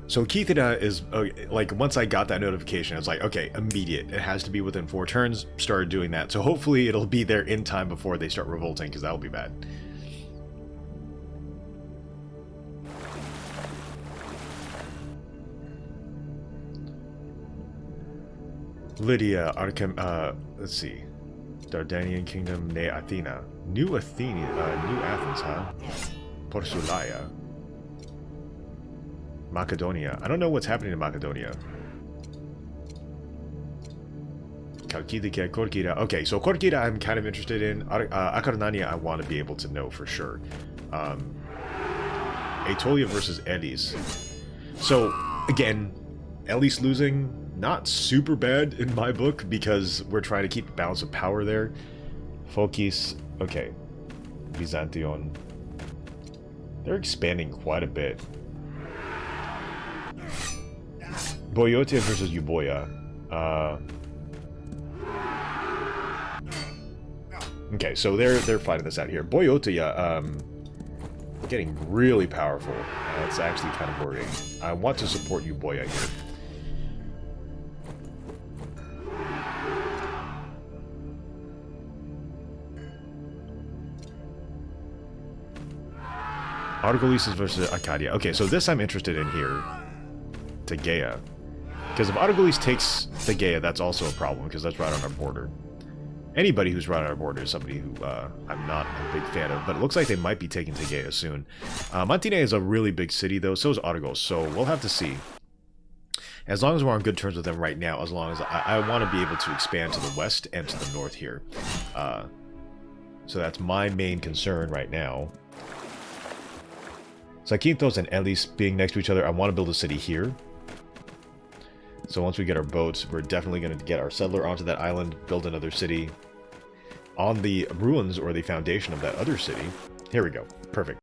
So Keithida is, like, once I got that notification, I was like, okay, immediate. It has to be within 4 turns. Started doing that. So hopefully it'll be there in time before they start revolting, because that'll be bad. Lydia, let's see. Dardanian Kingdom, Ne Athena. New Athens, huh? Porsulaya. Macedonia. I don't know what's happening in Macedonia. Korkida. Okay, so Korkida I'm kind of interested in. Akarnania I want to be able to know for sure. Aetolia versus Elis. So, again, Elis losing, not super bad in my book, because we're trying to keep a balance of power there. Phokis, okay. Byzantion. They're expanding quite a bit. Boeotia versus Euboea. Okay, so they're fighting this out here. Boeotia, getting really powerful. It's actually kind of worrying. I want to support Euboea here. Argolis versus Achaia. Okay, so this I'm interested in here. Tegea. Because if Argolis takes Tegea, that's also a problem, because that's right on our border. Anybody who's right on our border is somebody who I'm not a big fan of, but it looks like they might be taking Tegea soon. Mantinea is a really big city, though, so is Argos, so we'll have to see. As long as we're on good terms with them right now, as long as I want to be able to expand to the west and to the north here. So that's my main concern right now. Zakynthos and Elis being next to each other, I want to build a city here. So once we get our boats, we're definitely going to get our settler onto that island, build another city on the ruins or the foundation of that other city. Here we go. Perfect.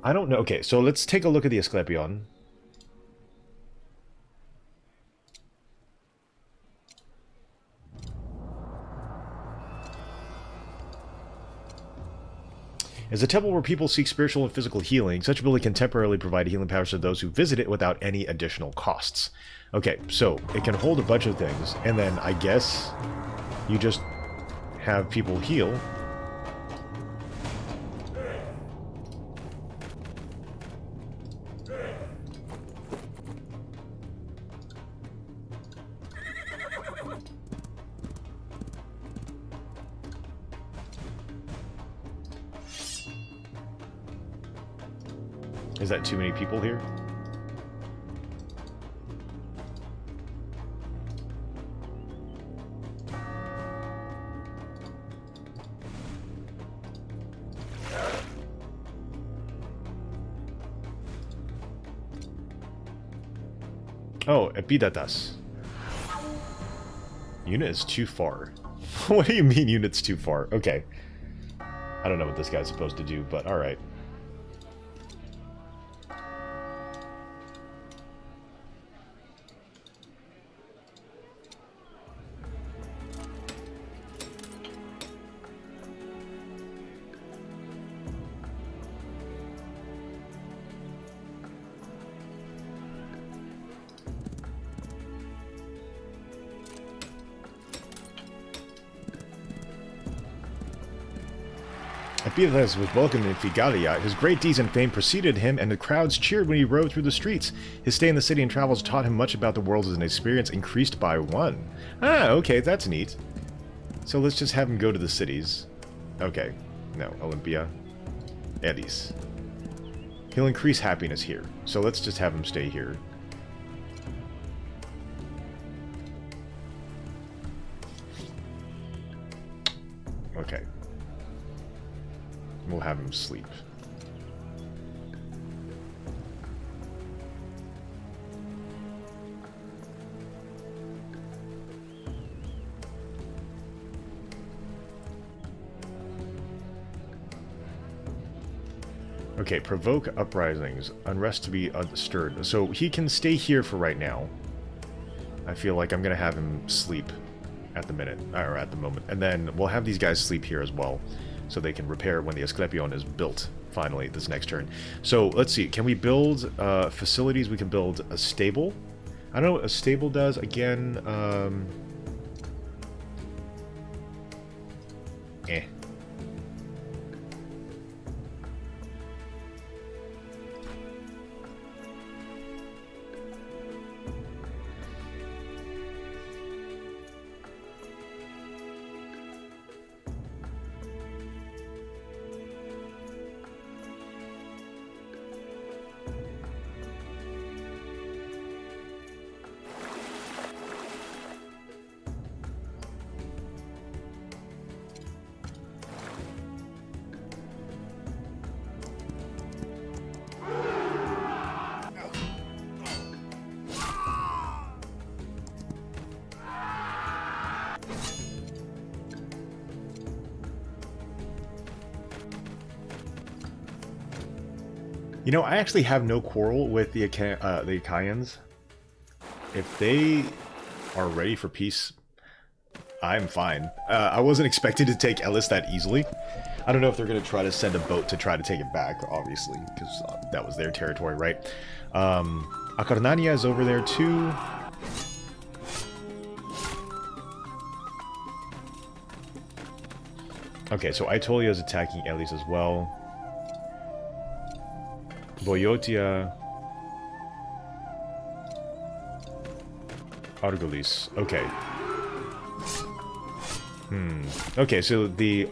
I don't know. Okay, so let's take a look at the Asclepion. Is a temple where people seek spiritual and physical healing. Such a building can temporarily provide healing powers to those who visit it without any additional costs. Okay, so it can hold a bunch of things, and then I guess you just have people heal. Is that too many people here? Oh, Epidatas. Unit is too far. What do you mean unit's too far? Okay. I don't know what this guy's supposed to do, but alright. Elis was welcomed in Figalia. His great deeds and fame preceded him, and the crowds cheered when he rode through the streets. His stay in the city and travels taught him much about the world as an experience increased by 1. Ah, okay, that's neat. So let's just have him go to the cities. Okay. No, Olympia. Elis. He'll increase happiness here. So let's just have him stay here. Okay. We'll have him sleep. Okay, provoke uprisings. Unrest to be unstirred. So he can stay here for right now. I feel like I'm going to have him sleep at the minute, or at the moment. And then we'll have these guys sleep here as well, so they can repair when the Asclepion is built, finally, this next turn. So, let's see. Can we build facilities? We can build a stable. I don't know what a stable does. Again, you know, I actually have no quarrel with the Achaians. If they are ready for peace, I'm fine. I wasn't expecting to take Elis that easily. I don't know if they're going to try to send a boat to try to take it back, obviously, because that was their territory, right? Acarnania is over there, too. Okay, so Aetolia is attacking Elis as well. Boeotia. Argolis. Okay. Okay, so the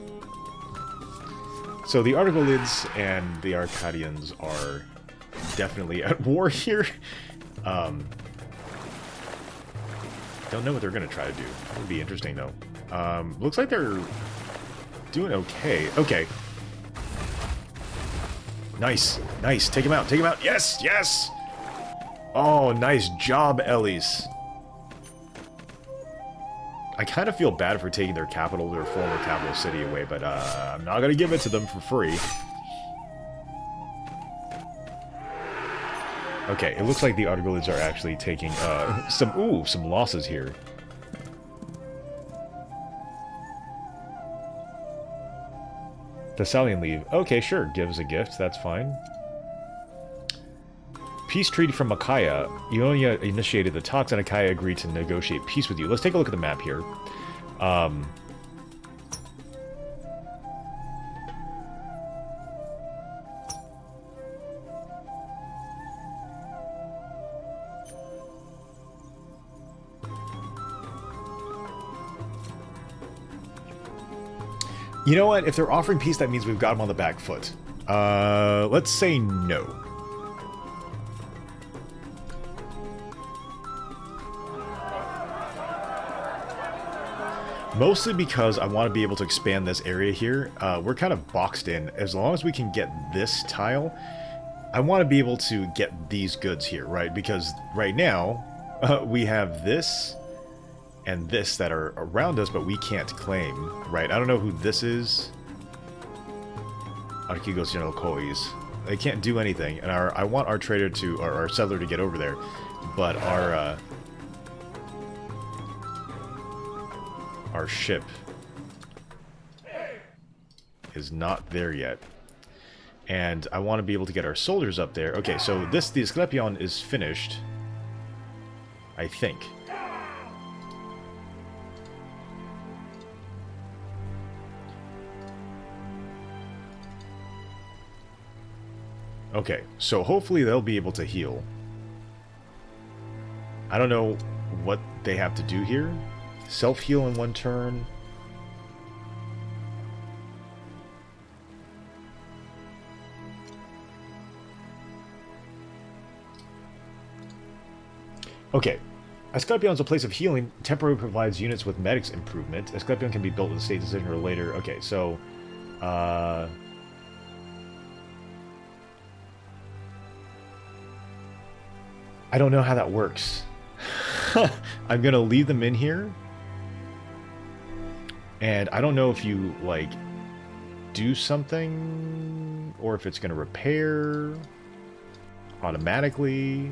Argolids and the Arcadians are definitely at war here. Don't know what they're gonna try to do. That would be interesting though. Looks like they're doing okay. Okay. Nice, nice. Take him out, take him out. Yes, yes! Oh, nice job, Elis. I kind of feel bad for taking their capital, their former capital city away, but I'm not going to give it to them for free. Okay, it looks like the Argolids are actually taking some losses here. Thessalian leave. Okay, sure. Give us a gift. That's fine. Peace treaty from Achaia. Ionia initiated the talks, and Achaia agreed to negotiate peace with you. Let's take a look at the map here. You know what? If they're offering peace, that means we've got them on the back foot. Let's say no. Mostly because I want to be able to expand this area here. We're kind of boxed in. As long as we can get this tile, I want to be able to get these goods here, right? Because right now, we have this and this that are around us, but we can't claim, right? I don't know who this is. Archigos General Kois. They can't do anything, and I want our trader to, or our settler to get over there, but our ship is not there yet. And I want to be able to get our soldiers up there. Okay, so the Asclepion is finished, I think. Okay, so hopefully they'll be able to heal. I don't know what they have to do here. Self-heal in one turn. Okay. Asclepion is a place of healing. Temporarily provides units with medics improvement. Asclepion can be built with a state decision or later. Okay, so... I don't know how that works. I'm gonna leave them in here. And I don't know if you, like, do something, or if it's gonna repair automatically.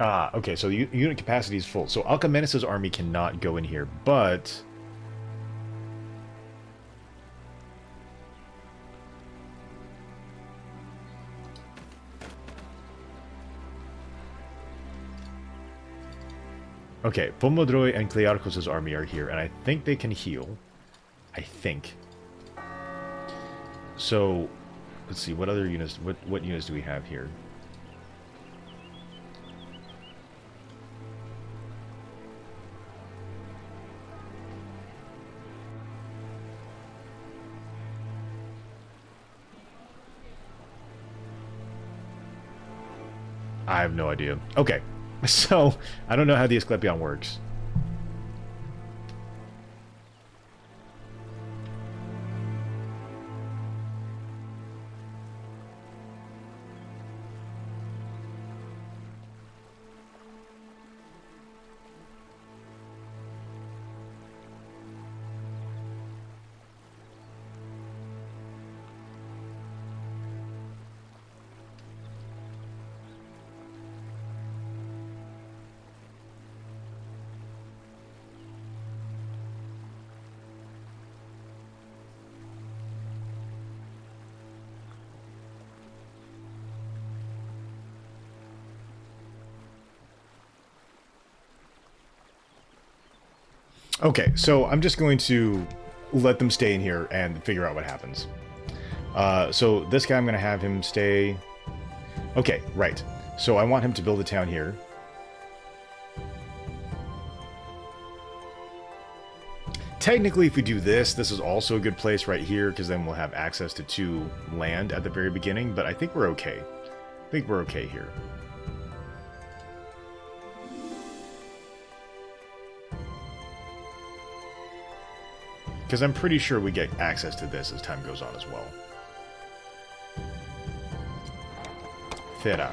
Ah, okay, so the unit capacity is full. So Alcamenus' army cannot go in here, but... Okay, Pomodroi and Clearchus' army are here, and I think they can heal. I think. So, let's see, what other units, what units do we have here? I have no idea. Okay, so I don't know how the Asclepion works. Okay, so I'm just going to let them stay in here and figure out what happens. So this guy, I'm going to have him stay... Okay, right. So I want him to build a town here. Technically, if we do this, this is also a good place right here, because then we'll have access to 2 land at the very beginning, but I think we're okay. I think we're okay here. Because I'm pretty sure we get access to this as time goes on as well. Thera.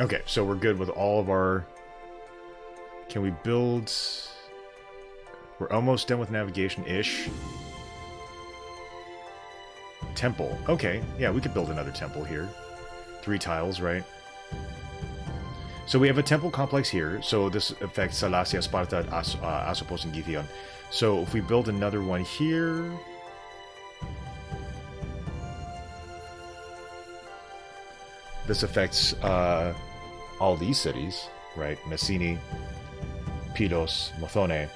Okay, so we're good with all of our... Can we build... We're almost done with navigation-ish. Temple. Okay, yeah, we could build another temple here. 3 tiles, right? So we have a temple complex here. So this affects Salacia, Sparta, Asopos, and Githion. So if we build another one here... This affects all these cities, right? Messini, Pylos, Mothone.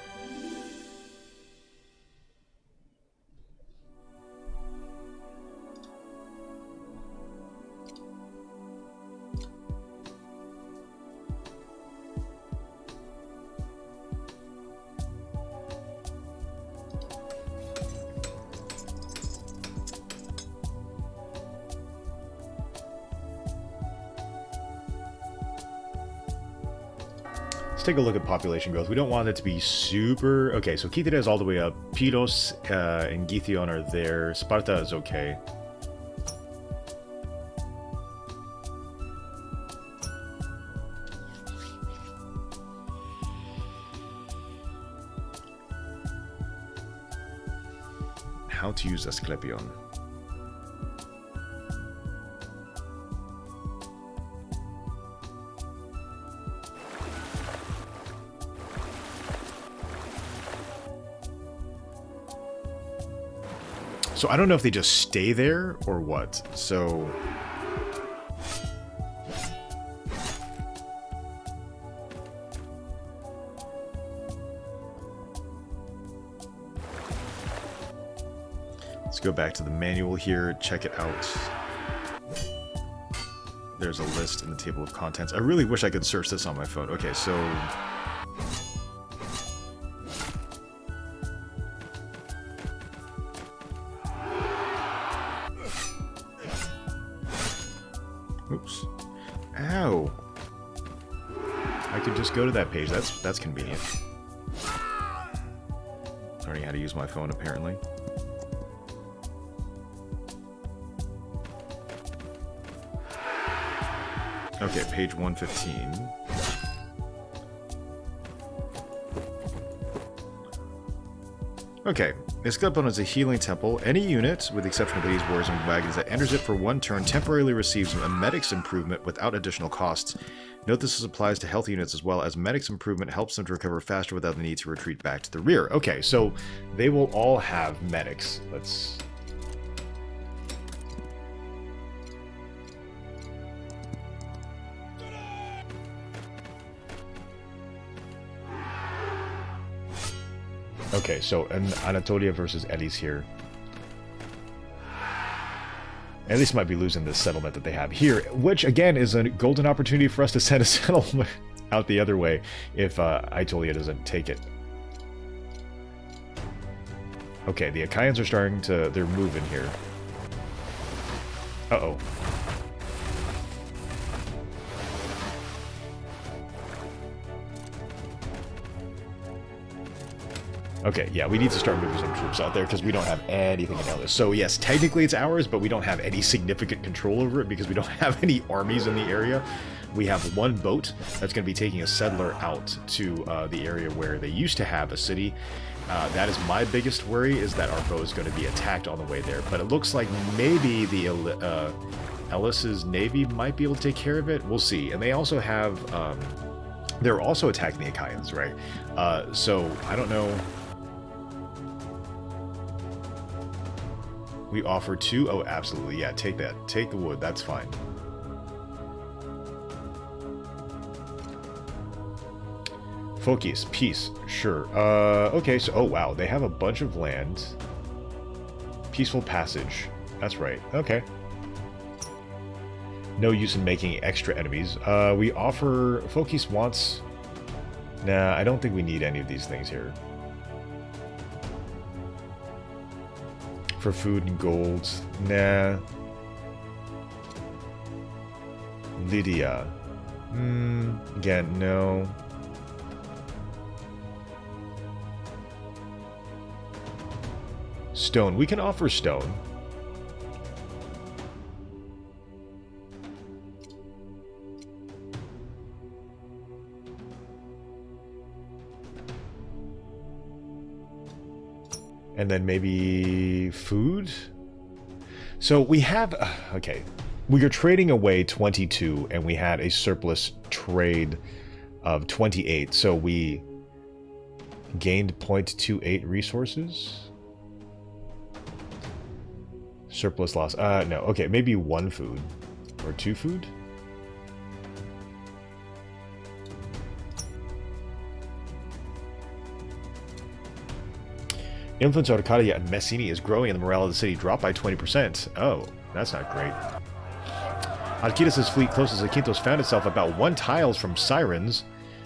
Let's take a look at population growth. We don't want it to be super... Okay, so Kythera is all the way up. Pylos and Githion are there. Sparta is okay. How to use Asclepion. So I don't know if they just stay there or what. So let's go back to the manual here, check it out. There's a list in the table of contents. I really wish I could search this on my phone. Okay, so oops. Ow. I could just go to that page. That's convenient. Learning how to use my phone, apparently. Okay, page 115. Okay, Asclepion is a healing temple. Any unit, with the exception of these warriors and wagons, that enters it for 1 turn temporarily receives a medics improvement without additional costs. Note this applies to health units as well, as medics improvement helps them to recover faster without the need to retreat back to the rear. Okay, so they will all have medics. Let's... Okay, so Anatolia versus Elis here. Elis might be losing this settlement that they have here, which again is a golden opportunity for us to send a settlement out the other way if Aetolia doesn't take it. Okay, the Achaians are starting to... they're moving here. Uh-oh. Okay, yeah, we need to start moving some troops out there because we don't have anything in Elis. So yes, technically it's ours, but we don't have any significant control over it because we don't have any armies in the area. We have 1 boat that's going to be taking a settler out to the area where they used to have a city. That is my biggest worry, is that our boat is going to be attacked on the way there. But it looks like maybe the Elis's navy might be able to take care of it. We'll see. And they also have... they're also attacking the Achaians, right? So I don't know... We offer 2. Oh, absolutely. Yeah, take that. Take the wood. That's fine. Focus. Peace. Sure. Okay, so... Oh, wow. They have a bunch of land. Peaceful passage. That's right. Okay. No use in making extra enemies. We offer... Focus wants... Nah, I don't think we need any of these things here. For food and gold. Nah. Lydia. Again, no. Stone. We can offer stone. And then maybe food? So we have... okay. We are trading away 22, and we had a surplus trade of 28. So we gained 0.28 resources. Surplus loss. No. Okay, maybe 1 food. Or 2 food? Influence of Achaia and Messini is growing and the morale of the city dropped by 20%. Oh, that's not great. Alcides' fleet closest to Quintos found itself about 1 tile from sirens.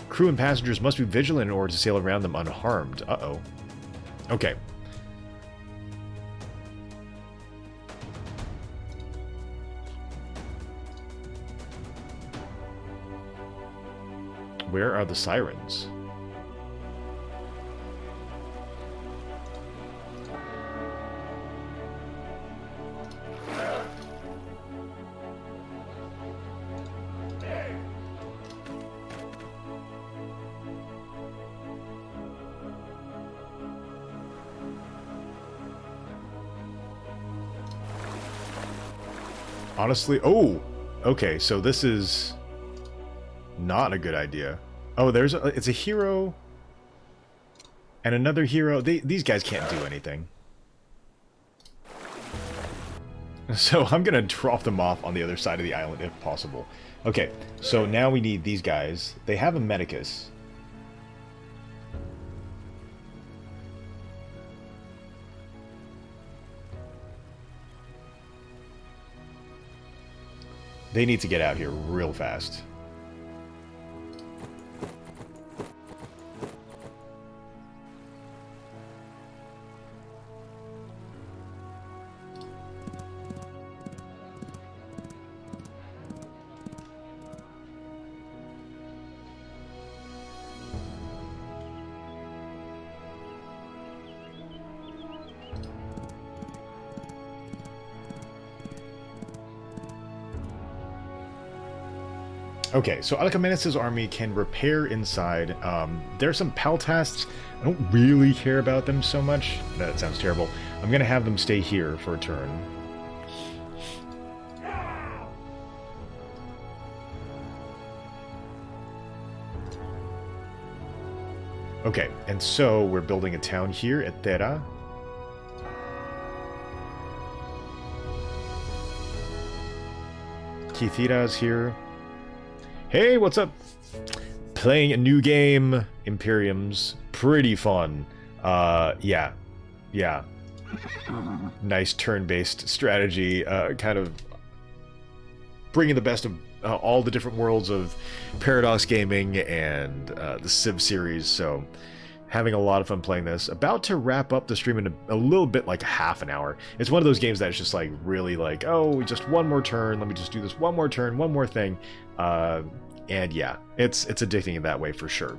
Crew and passengers must be vigilant in order to sail around them unharmed. Uh-oh. Okay. Where are the sirens? Honestly, oh, okay, so this is not a good idea. Oh, it's a hero and another hero. These guys can't do anything. So I'm gonna drop them off on the other side of the island if possible. Okay, so now we need these guys. They have a medicus. They need to get out here real fast. Okay, so Alcamenes' army can repair inside. There's some Paltasts. I don't really care about them so much. That sounds terrible. I'm going to have them stay here for a turn. Okay, and so we're building a town here at Terra. Kithira's here. Hey, what's up? Playing a new game, Imperiums. Pretty fun. Yeah. Nice turn-based strategy. Kind of bringing the best of all the different worlds of Paradox Gaming and the Civ series. So, having a lot of fun playing this. About to wrap up the stream in a little bit, like half an hour. It's one of those games that is just like really like, oh, just one more turn. Let me just do this one more turn, one more thing. And yeah, it's addicting in that way for sure.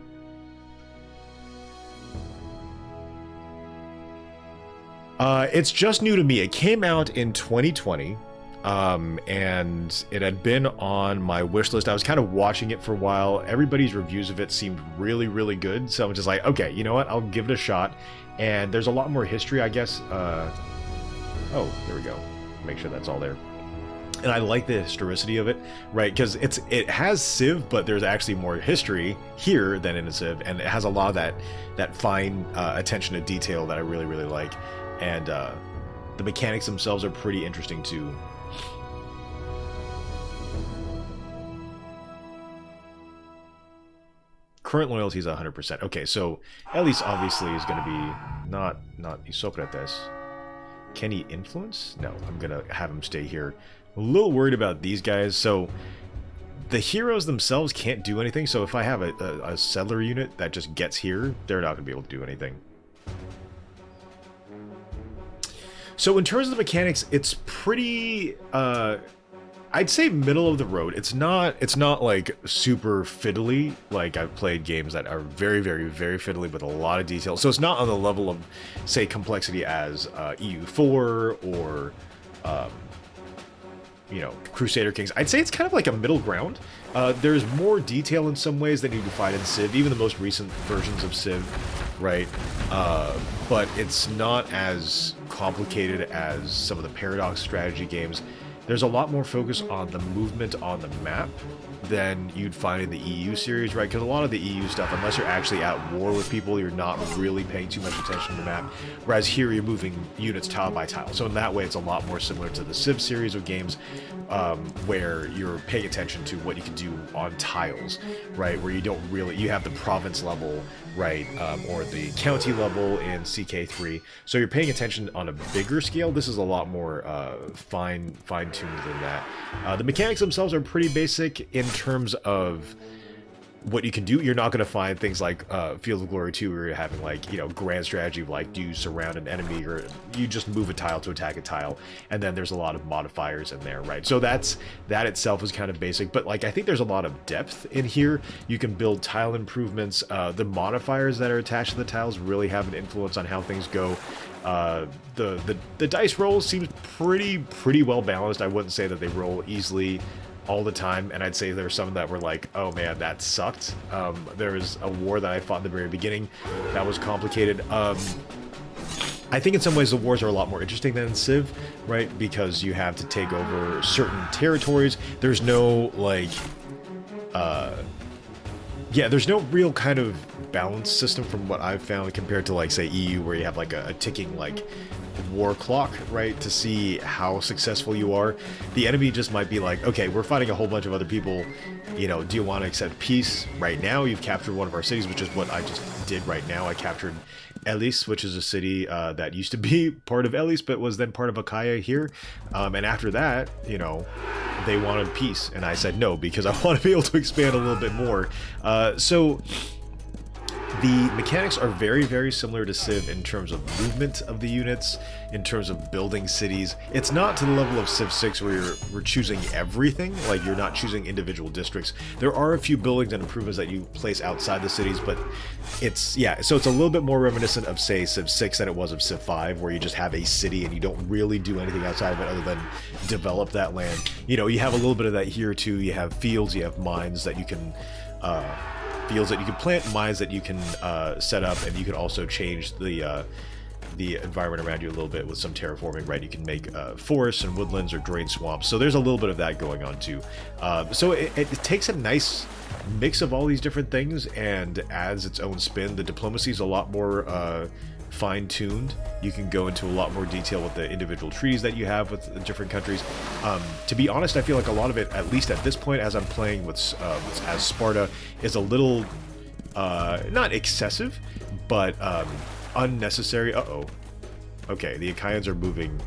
It's just new to me. It came out in 2020, and it had been on my wish list. I was kind of watching it for a while. Everybody's reviews of it seemed really, really good. So I'm just like, okay, you know what? I'll give it a shot. And there's a lot more history, I guess. Oh, there we go. Make sure that's all there. And I like the historicity of it, right? Because it has Civ, but there's actually more history here than in a Civ, and it has a lot of that fine attention to detail that I really, really like. And the mechanics themselves are pretty interesting too. Current loyalty is 100%. Okay, so Elis obviously is going to be not Isocrates. Can he influence? No, I'm going to have him stay here. A little worried about these guys. So the heroes themselves can't do anything. So if I have a settler unit that just gets here, they're not going to be able to do anything. So in terms of the mechanics, it's pretty, I'd say middle of the road. It's not like super fiddly. Like I've played games that are very, very, very fiddly with a lot of detail. So it's not on the level of, say, complexity as EU4 or, you know, Crusader Kings. I'd say it's kind of like a middle ground. There's more detail in some ways than you can find in Civ. Even the most recent versions of Civ right? But it's not as complicated as some of the Paradox strategy games. There's a lot more focus on the movement on the map than you'd find in the EU series, right? Because a lot of the EU stuff, unless you're actually at war with people, you're not really paying too much attention to the map. Whereas here, you're moving units tile by tile. So in that way, it's a lot more similar to the Civ series of games, where you're paying attention to what you can do on tiles, right? Where you don't really, you have the province level, right, or the county level in CK3. So you're paying attention on a bigger scale. This is a lot more fine-tuned than that. The mechanics themselves are pretty basic in terms of what you can do. You're not going to find things like Field of Glory 2 where you're having, like, you know, grand strategy of, like, do you surround an enemy, or you just move a tile to attack a tile, and then there's a lot of modifiers in there, right? So that itself is kind of basic, but, like, I think there's a lot of depth in here. You can build tile improvements. The modifiers that are attached to the tiles really have an influence on how things go. The dice rolls seems pretty well balanced. I wouldn't say that they roll easily all the time, and I'd say there were some that were like, oh man, that sucked. There was a war that I fought in the very beginning that was complicated. I think in some ways the wars are a lot more interesting than in Civ, right? Because you have to take over certain territories. There's no, like, yeah, there's no real kind of balance system from what I've found compared to, like, say, EU, where you have, like, a ticking, like, war clock, right, to see how successful you are. The enemy just might be like, okay, we're fighting a whole bunch of other people, you know, do you want to accept peace right now? You've captured one of our cities, which is what I just did right now. I captured Elis, which is a city that used to be part of Elis, but was then part of Achaia here. And after that, you know, they wanted peace, and I said no, because I want to be able to expand a little bit more. So the mechanics are very similar to Civ in terms of movement of the units, in terms of building cities. It's not to the level of Civ 6 where we're choosing everything, like you're not choosing individual districts. There are a few buildings and improvements that you place outside the cities, but it's, yeah, so it's a little bit more reminiscent of, say, Civ 6 than it was of Civ 5, where you just have a city and you don't really do anything outside of it other than develop that land. You know, you have a little bit of that here too. You have fields, you have mines that you can plant, mines that you can set up, and you can also change the environment around you a little bit with some terraforming, right? You can make forests and woodlands or drain swamps. So there's a little bit of that going on too. So it takes a nice mix of all these different things and adds its own spin. The diplomacy is a lot more fine-tuned. You can go into a lot more detail with the individual treaties that you have with the different countries. To be honest, I feel like a lot of it, at least at this point, as I'm playing with as Sparta, is a little not excessive, but unnecessary. Okay, the Achaians are moving.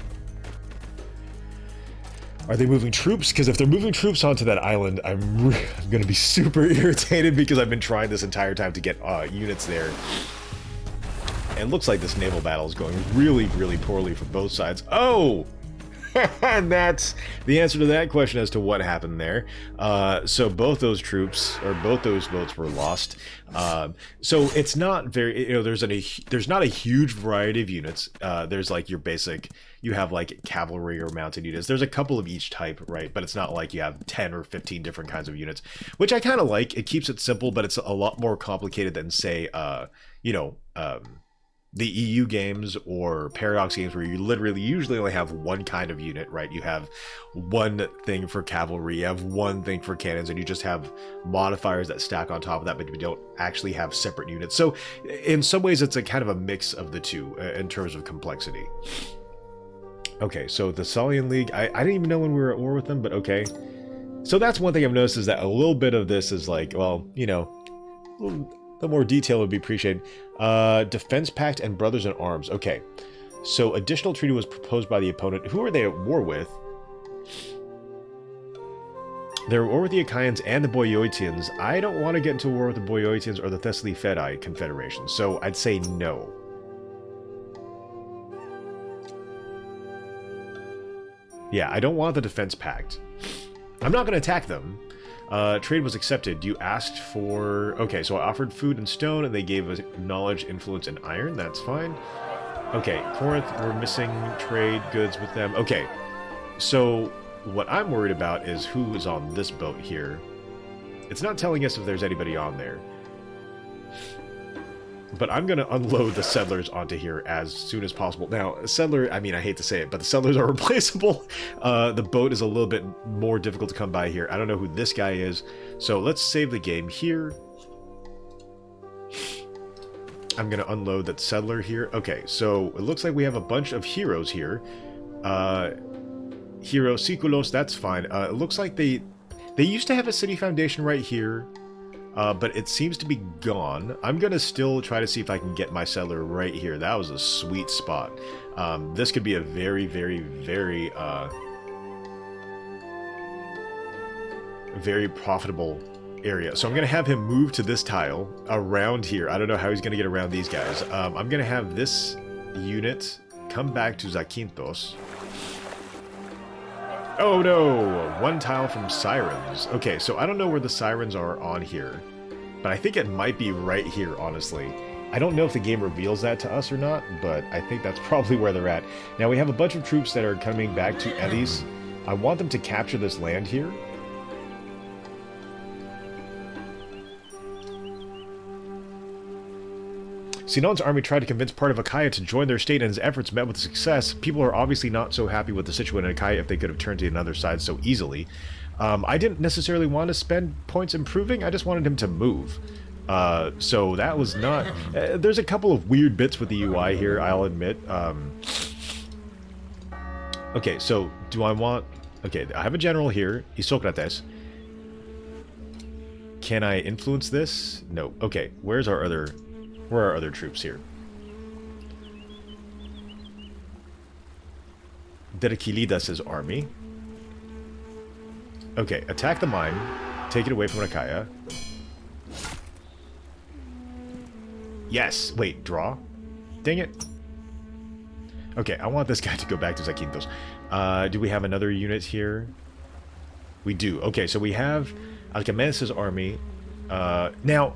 Are they moving troops? Because if they're moving troops onto that island, I'm going to be super irritated, because I've been trying this entire time to get units there. And it looks like this naval battle is going really poorly for both sides. Oh! And that's the answer to that question as to what happened there. So both those troops, or both those boats, were lost. So it's not very, you know, there's not a huge variety of units. There's like your basic, you have like cavalry or mounted units. There's a couple of each type, right? But it's not like you have 10 or 15 different kinds of units, which I kind of like. It keeps it simple, but it's a lot more complicated than, say, you know, the EU games or Paradox games, where you literally usually only have one kind of unit, right? You have one thing for cavalry, you have one thing for cannons, and you just have modifiers that stack on top of that, but you don't actually have separate units. So in some ways, it's a kind of a mix of the two in terms of complexity. Okay, so the Salian League, I didn't even know when we were at war with them, but okay. So that's one thing I've noticed, is that a little bit of this is like, well, you know, the more detail would be appreciated. Defense Pact and Brothers in Arms. Okay, so additional treaty was proposed by the opponent. Who are they at war with? They're at war with the Achaians and the Boiotians. I don't want to get into war with the Boiotians or the Thessaly Fedi Confederation, so I'd say no. Yeah, I don't want the Defense Pact. I'm not going to attack them. Trade was accepted. You asked for... Okay, so I offered food and stone, and they gave us knowledge, influence, and iron. That's fine. Okay, Corinth, we're missing trade goods with them. Okay, so what I'm worried about is who is on this boat here. It's not telling us if there's anybody on there. But I'm going to unload the settlers onto here as soon as possible. Now, settler, I mean, I hate to say it, but the settlers are replaceable. The boat is a little bit more difficult to come by here. I don't know who this guy is. So let's save the game here. I'm going to unload that settler here. Okay, so it looks like we have a bunch of heroes here. Hero Siculos, that's fine. It looks like they used to have a city foundation right here. But it seems to be gone. I'm going to still try to see if I can get my settler right here. That was a sweet spot. This could be a very, very, very, very profitable area. So I'm going to have him move to this tile around here. I don't know how he's going to get around these guys. I'm going to have this unit come back to Zakynthos. Oh no! One tile from Sirens. Okay, so I don't know where the Sirens are on here, but I think it might be right here, honestly. I don't know if the game reveals that to us or not, but I think that's probably where they're at. Now we have a bunch of troops that are coming back to Elis. I want them to capture this land here. Sinon's army tried to convince part of Achaia to join their state, and his efforts met with success. People are obviously not so happy with the situation in Achaia if they could have turned to another side so easily. I didn't necessarily want to spend points improving, I just wanted him to move. So that was not... there's a couple of weird bits with the UI here, I'll admit. Okay, so do I want... Okay, I have a general here, Isocrates. Can I influence this? No. Okay, where's our other... Where are our other troops here? Derkilidas' army. Okay, attack the mine. Take it away from Achaia. Yes! Wait, draw? Dang it. Okay, I want this guy to go back to Zakynthos. Do we have another unit here? We do. Okay, so we have Alcamenes' army. Now...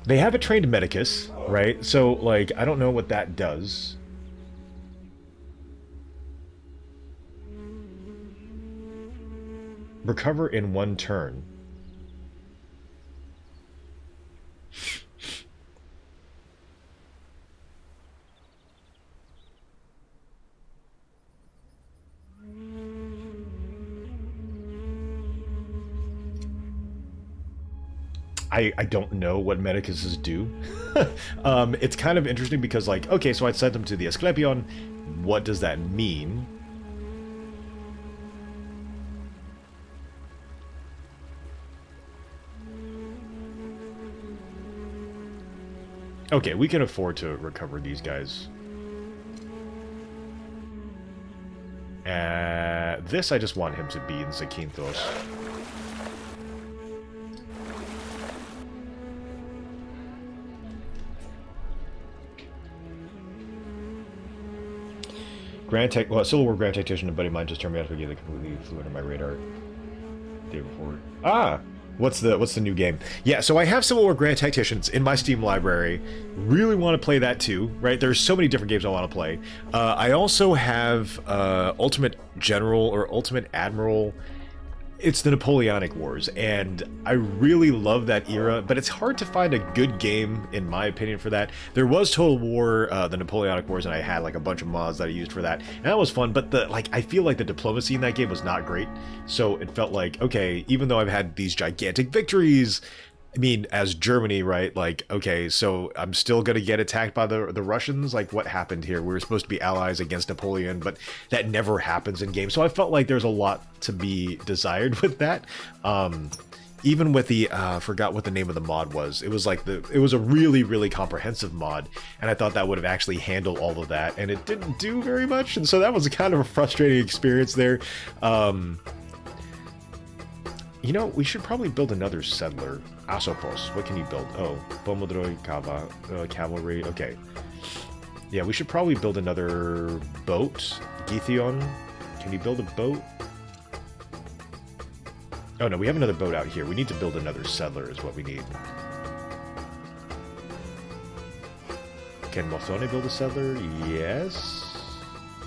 They have a trained medicus, right? So, like, I don't know what that does. Recover in 1 turn. I don't know what medicuses do. It's kind of interesting because, like, okay, so I sent them to the Asclepion. What does that mean? Okay, we can afford to recover these guys. This, I just want him to be in Zakynthos. Civil War Grand Tactician, a buddy of mine just turned me out to a game that completely flew under my radar the day before. Ah! What's the new game? Yeah, so I have Civil War Grand Tacticians in my Steam library. Really want to play that too, right? There's so many different games I want to play. I also have Ultimate General or Ultimate Admiral. It's the Napoleonic Wars, and I really love that era, but it's hard to find a good game, in my opinion, for that. There was Total War, the Napoleonic Wars, and I had like a bunch of mods that I used for that, and that was fun, but I feel like the diplomacy in that game was not great, so it felt like, okay, even though I've had these gigantic victories, I mean, as Germany, right, like, okay, so I'm still gonna get attacked by the Russians? Like, what happened here? We were supposed to be allies against Napoleon, but that never happens in games. So I felt like there's a lot to be desired with that. Even with the, I forgot what the name of the mod was. It was like it was a really, really comprehensive mod, and I thought that would have actually handled all of that, and it didn't do very much, and so that was a kind of a frustrating experience there. You know, we should probably build another settler. Asopos, what can you build? Oh, Bomodroi, cavalry, okay. Yeah, we should probably build another boat. Githion, can you build a boat? Oh no, we have another boat out here. We need to build another settler is what we need. Can Mothone build a settler? Yes.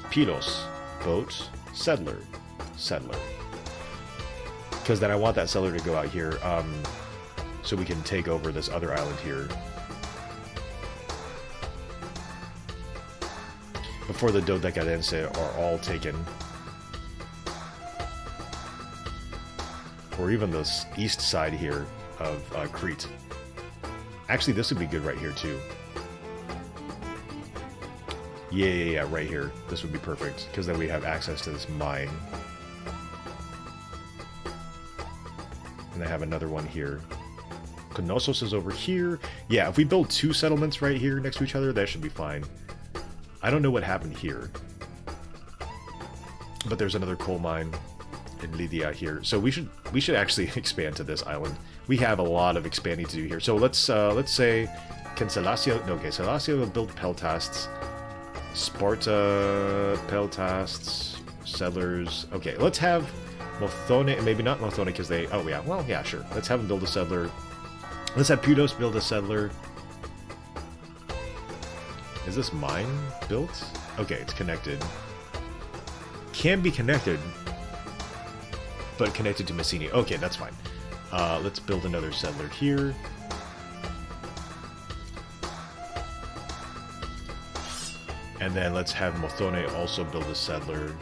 Pilos, boat, settler. Because then I want that settler to go out here, so we can take over this other island here. before the Dodecadense are all taken. Or even the east side here of Crete. Actually, this would be good right here, too. Yeah, right here. This would be perfect, because then we have access to this mine. And I have another one here. Knossos is over here. Yeah, if we build 2 settlements right here next to each other, that should be fine. I don't know what happened here. But there's another coal mine in Lydia here. So we should actually expand to this island. We have a lot of expanding to do here. So let's say Cancelasio. No, okay, Celasio will build peltasts. Sparta, peltasts, settlers. Okay, let's have Mothone, maybe not Mothone because they. Oh yeah, well yeah, sure. Let's have them build a settler. Let's have Pudos build a settler. Is this mine built? Okay, it's connected. Can be connected, but connected to Messini. Okay, that's fine. Let's build another settler here. And then let's have Mothone also build a settler.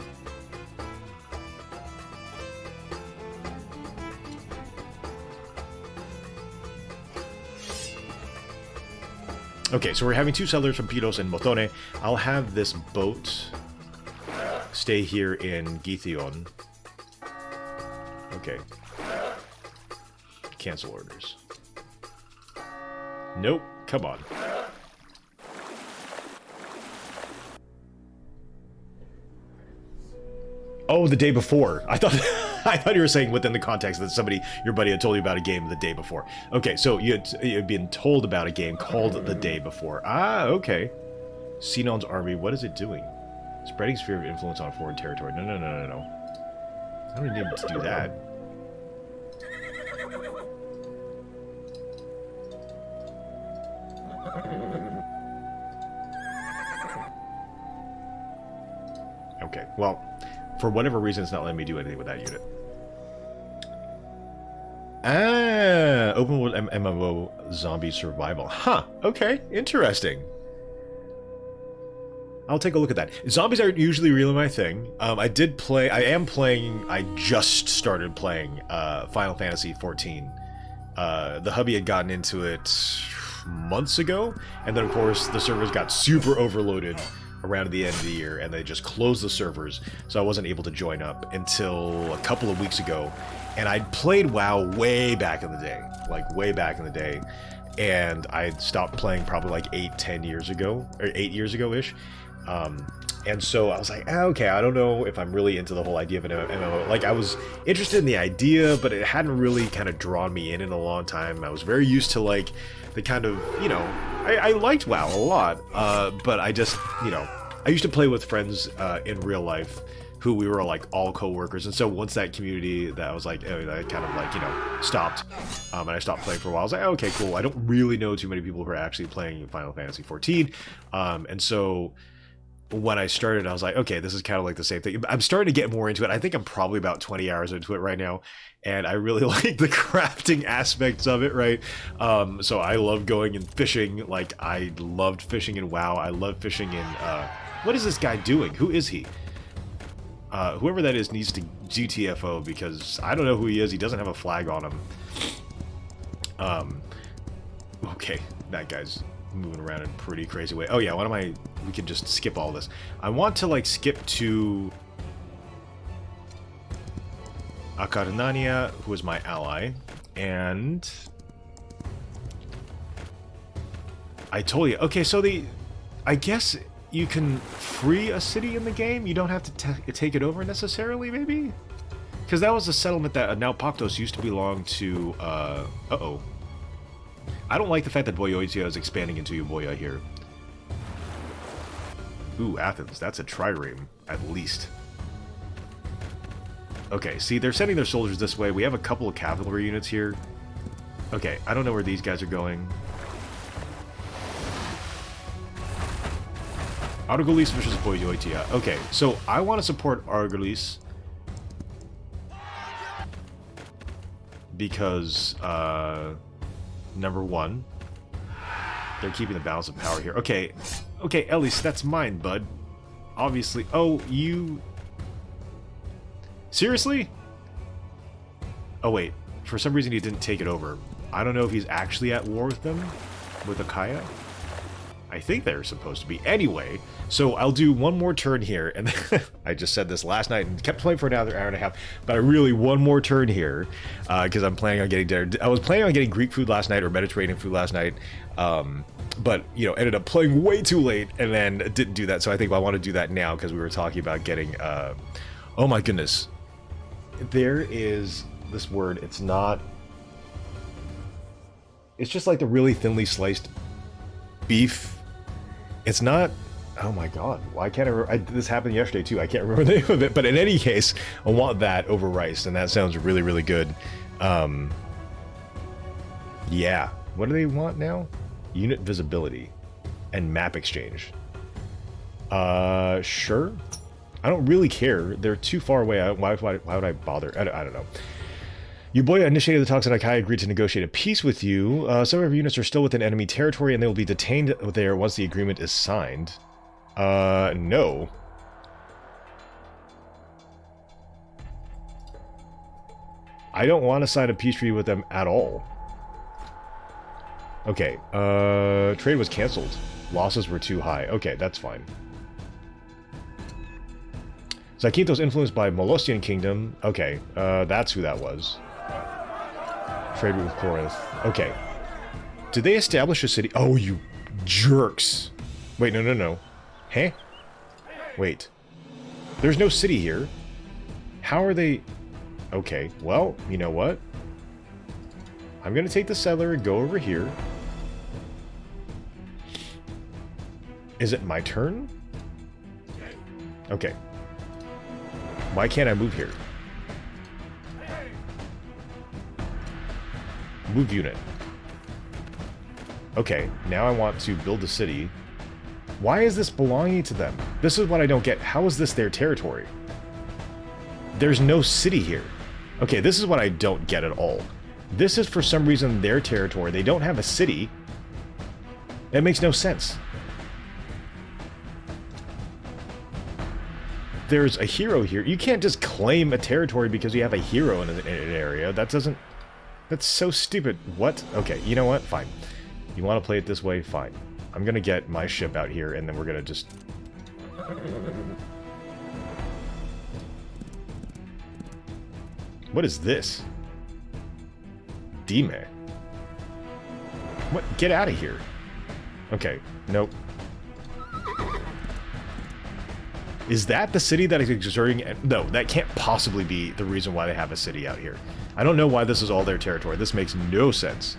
Okay, so we're having 2 settlers from Pylos and Mothone. I'll have this boat stay here in Githion. Okay. Cancel orders. Nope. Come on. Oh, the day before. I thought I thought you were saying within the context that somebody, your buddy, had told you about a game the day before. Okay, so you had been told about a game called the day before. Ah, okay. Sinon's army, what is it doing? Spreading sphere of influence on foreign territory. No. I don't need to do that. Okay, well, for whatever reason, it's not letting me do anything with that unit. Ah, open world MMO zombie survival. Huh, okay, interesting. I'll take a look at that. Zombies aren't usually really my thing. I just started playing Final Fantasy XIV. The hubby had gotten into it months ago, and then of course the servers got super overloaded around the end of the year, and they just closed the servers, so I wasn't able to join up until a couple of weeks ago. And I'd played WoW way back in the day, like way back in the day, and I stopped playing probably like 8 years ago-ish. And so I was like, okay, I don't know if I'm really into the whole idea of an MMO. Like, I was interested in the idea, but it hadn't really kind of drawn me in a long time. I was very used to, like, the kind of, you know, I liked WoW a lot, but I just, you know, I used to play with friends in real life who we were, like, all co-workers, and so once that community, that was like, I kind of, like, you know, stopped, and I stopped playing for a while. I was like, okay, cool, I don't really know too many people who are actually playing Final Fantasy XIV, and so when I started, I was like, okay, this is kind of like the same thing. I'm starting to get more into it. I think I'm probably about 20 hours into it right now, and I really like the crafting aspects of it, right? So I love going and fishing. Like, I loved fishing in WoW. I love fishing in, what is this guy doing? Who is he? Whoever that is needs to GTFO, because I don't know who he is. He doesn't have a flag on him. Okay, that guy's moving around in a pretty crazy way. Oh yeah, we can just skip all this. I want to, like, skip to Akarnania, who is my ally, and I told you. Okay, so I guess you can free a city in the game. You don't have to take it over necessarily, maybe? Because that was a settlement that now Paktos used to belong to, uh-oh. I don't like the fact that Boiotia is expanding into Euboea here. Ooh, Athens. That's a trireme, at least. Okay, see, they're sending their soldiers this way. We have a couple of cavalry units here. Okay, I don't know where these guys are going. Argolis versus Boiotia. Okay, so I want to support Argolis because, number one, they're keeping the balance of power here. Okay, Elis, that's mine, bud. obviously... Oh, you... Seriously? Oh, wait. For some reason, he didn't take it over. I don't know if he's actually at war with them, with Achaia. I think they're supposed to be. Anyway, so I'll do one more turn here, and I just said this last night and kept playing for another hour and a half, but I really, one more turn here, because I'm planning on getting dinner. I was planning on getting Greek food last night, or Mediterranean food last night, but, you know, ended up playing way too late, and then didn't do that, so I think I want to do that now, because we were talking about getting, oh my goodness. There is this word, it's not... It's just like the really thinly sliced beef. It's not... Oh my god, why can't I remember? This happened yesterday too, I can't remember the name of it, but in any case, I want that over rice, and that sounds really, really good. Yeah. What do they want now? Unit visibility and map exchange. Sure. I don't really care. They're too far away. Why would I bother? I don't know. Euboea initiated the talks and Achaia agreed to negotiate a peace with you. Some of your units are still within enemy territory and they will be detained there once the agreement is signed. No. I don't want to sign a peace treaty with them at all. Okay, trade was cancelled. Losses were too high. Okay, that's fine. Zakynthos influenced by Molossian Kingdom. Okay, that's who that was. Trade with Corinth. Okay. Did they establish a city? Oh, you jerks. Wait, no. Huh? Wait. There's no city here. How are they... Okay, well, you know what? I'm gonna take the settler and go over here. Is it my turn? Okay. Why can't I move here? Move unit. Okay, now I want to build a city. Why is this belonging to them? This is what I don't get. How is this their territory? There's no city here. Okay, this is what I don't get at all. This is for some reason their territory. They don't have a city. It makes no sense. There's a hero here. You can't just claim a territory because you have a hero in an area. That doesn't... That's so stupid. What? Okay, you know what? Fine. You want to play it this way? Fine. I'm gonna get my ship out here, and then we're gonna just... What is this? Dime. What? Get out of here. Okay. Nope. Is that the city that is exerting... No, that can't possibly be the reason why they have a city out here. I don't know why this is all their territory. This makes no sense.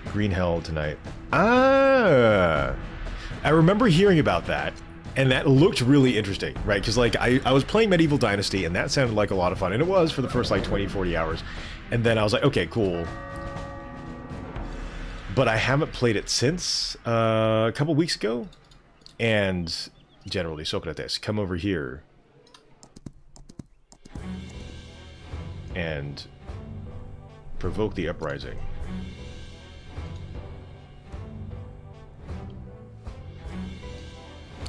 Green Hell tonight. Ah! I remember hearing about that, and that looked really interesting, right? Because, like, I was playing Medieval Dynasty, and that sounded like a lot of fun, and it was for the first, like, 20, 40 hours. And then I was like, okay, cool. But I haven't played it since a couple weeks ago. And generally, Socrates, come over here. And provoke the uprising.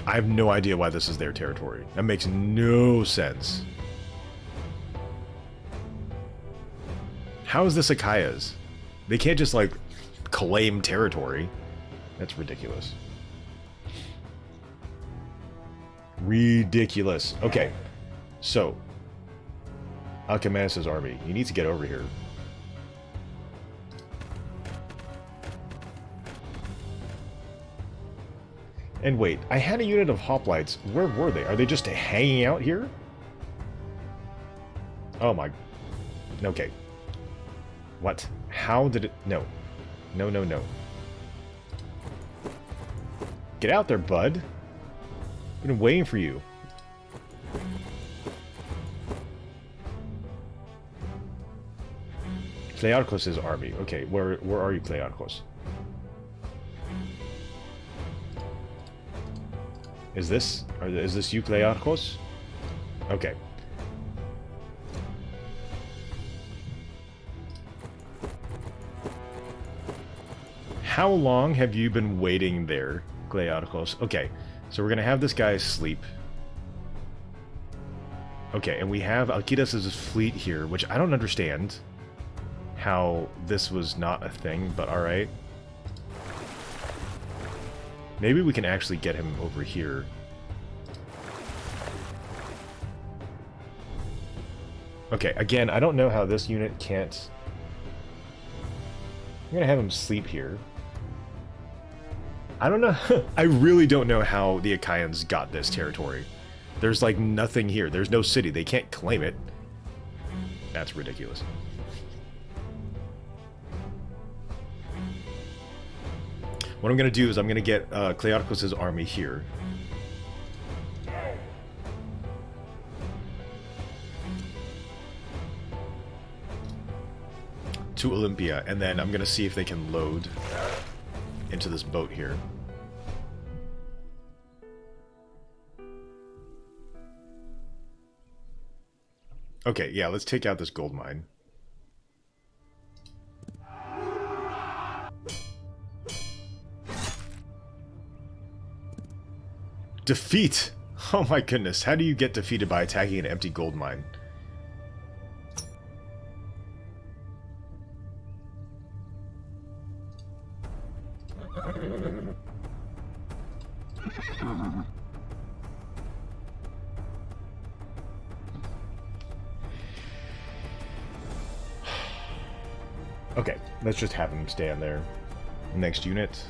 I have no idea why this is their territory. That makes no sense. How is this Achaia's? They can't just, like, claim territory. That's ridiculous. Ridiculous. Okay. So, Alcemaeus' army. You need to get over here. And wait, I had a unit of hoplites. Where were they? Are they just hanging out here? Oh my... Okay. What? How did it... No. No. Get out there, bud. I've been waiting for you. Clearchus' army. Okay, where are you, Clearchus? Is this you, Clearchus? Okay. How long have you been waiting there Gleiarchos. Okay, so we're going to have this guy sleep. Okay, and we have Alcides' fleet here, which I don't understand how this was not a thing, but alright. Maybe we can actually get him over here. Okay, again, I don't know how this unit can't... I'm gonna have him sleep here. I don't know. I really don't know how the Achaians got this territory. There's like nothing here. There's no city. They can't claim it. That's ridiculous. What I'm going to do is I'm going to get Clearchus' army here. To Olympia, and then I'm going to see if they can load into this boat here. Okay, yeah, let's take out this gold mine. Defeat! Oh my goodness, how do you get defeated by attacking an empty gold mine? Okay, let's just have him stand there. Next unit.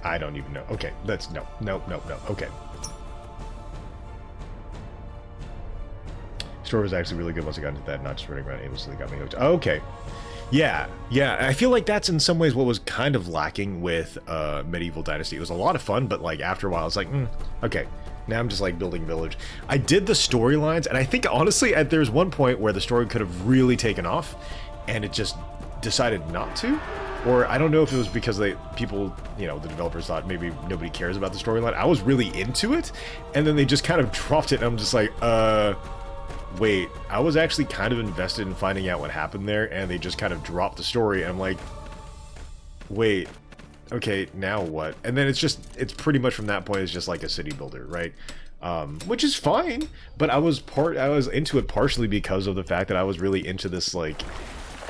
I don't even know. Okay, let's... No. Okay. Story was actually really good once I got into that, not just running around aimlessly got me hooked. Okay. Yeah, I feel like that's in some ways what was kind of lacking with Medieval Dynasty. It was a lot of fun, but like after a while, it's like, okay, now I'm just like building village. I did the storylines, and I think honestly, there's one point where the story could have really taken off, and it just decided not to. Or I don't know if it was because people, you know, the developers thought maybe nobody cares about the storyline. I was really into it, and then they just kind of dropped it, and I'm just like, wait, I was actually kind of invested in finding out what happened there, and they just kind of dropped the story, and I'm like, wait, okay, now what? And then it's pretty much from that point, it's just like a city builder, right? Which is fine, but I was into it partially because of the fact that I was really into this, like,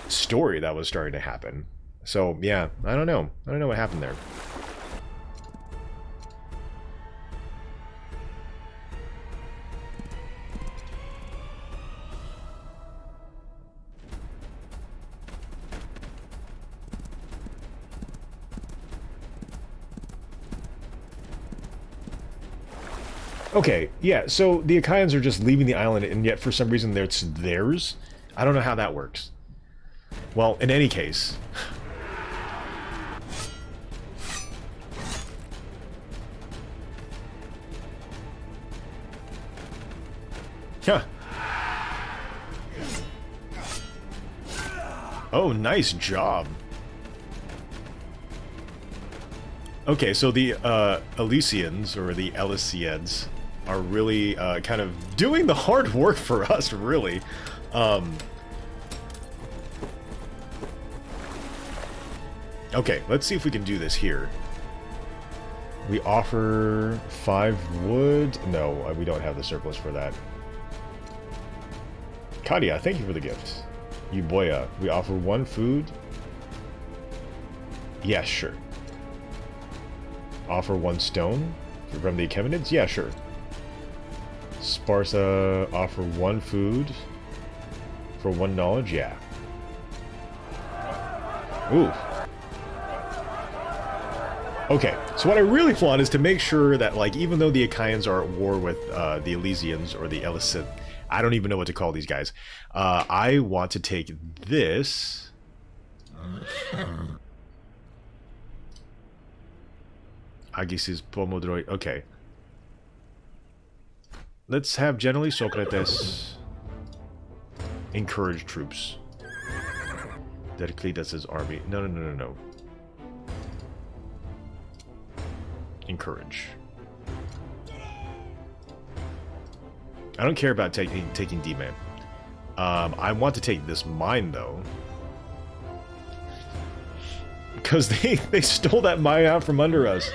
story that was starting to happen. So, yeah, I don't know what happened there. Okay, yeah, so the Achaians are just leaving the island, and yet for some reason it's theirs? I don't know how that works. Well, in any case... Huh. Oh, nice job. Okay, so the Elysians, or the Elisians, are really kind of doing the hard work for us, really. Okay, let's see if we can do this here. We offer 5 wood. No, we don't have the surplus for that. Kadia, thank you for the gift. Uboya, we offer 1 food. Yeah, sure. Offer 1 stone from the Achemenids? Yeah, sure. Sparsa, offer 1 food for 1 knowledge? Yeah. Ooh. Okay, so what I really want is to make sure that, like, even though the Achaians are at war with the Elysians or the Elis, I don't even know what to call these guys. I want to take this. Agisis Pomodroi. Okay. Let's have generally Socrates encourage troops. Derclidas' army. No. Encourage. I don't care about taking D-Man. I want to take this mine, though. Because they stole that mine out from under us.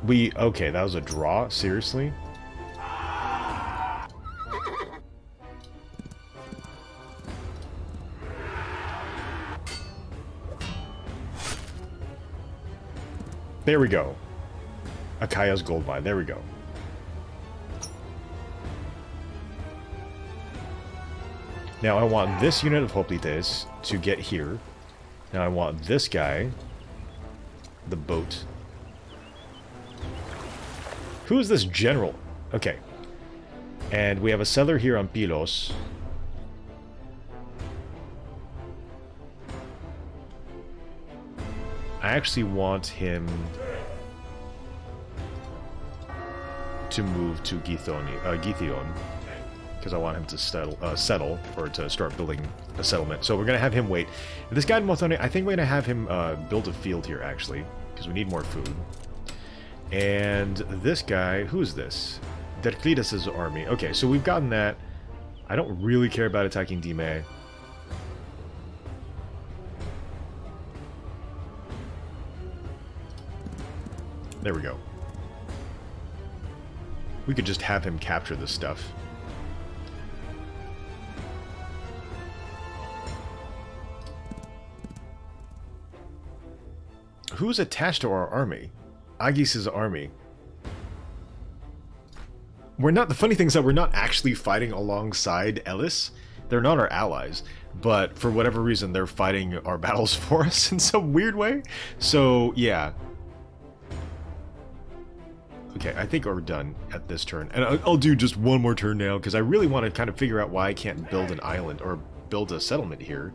Okay, that was a draw? Seriously? There we go. Achaia's gold mine. There we go. Now I want this unit of Hoplites to get here. Now I want this guy, the boat. Who is this general? Okay. And we have a settler here on Pylos. I actually want him to move to Githion, because I want him to settle, or to start building a settlement. So we're going to have him wait. And this guy in Mothone, I think we're going to have him build a field here, actually, because we need more food. And this guy, who is this? Derclides' army. Okay, so we've gotten that. I don't really care about attacking Dime. There we go. We could just have him capture this stuff. Who's attached to our army? Agis' army. We're not... The funny thing is that we're not actually fighting alongside Elis. They're not our allies. But for whatever reason, they're fighting our battles for us in some weird way. So, yeah. Okay, I think we're done at this turn. And I'll do just one more turn now, because I really want to kind of figure out why I can't build an island, or build a settlement here.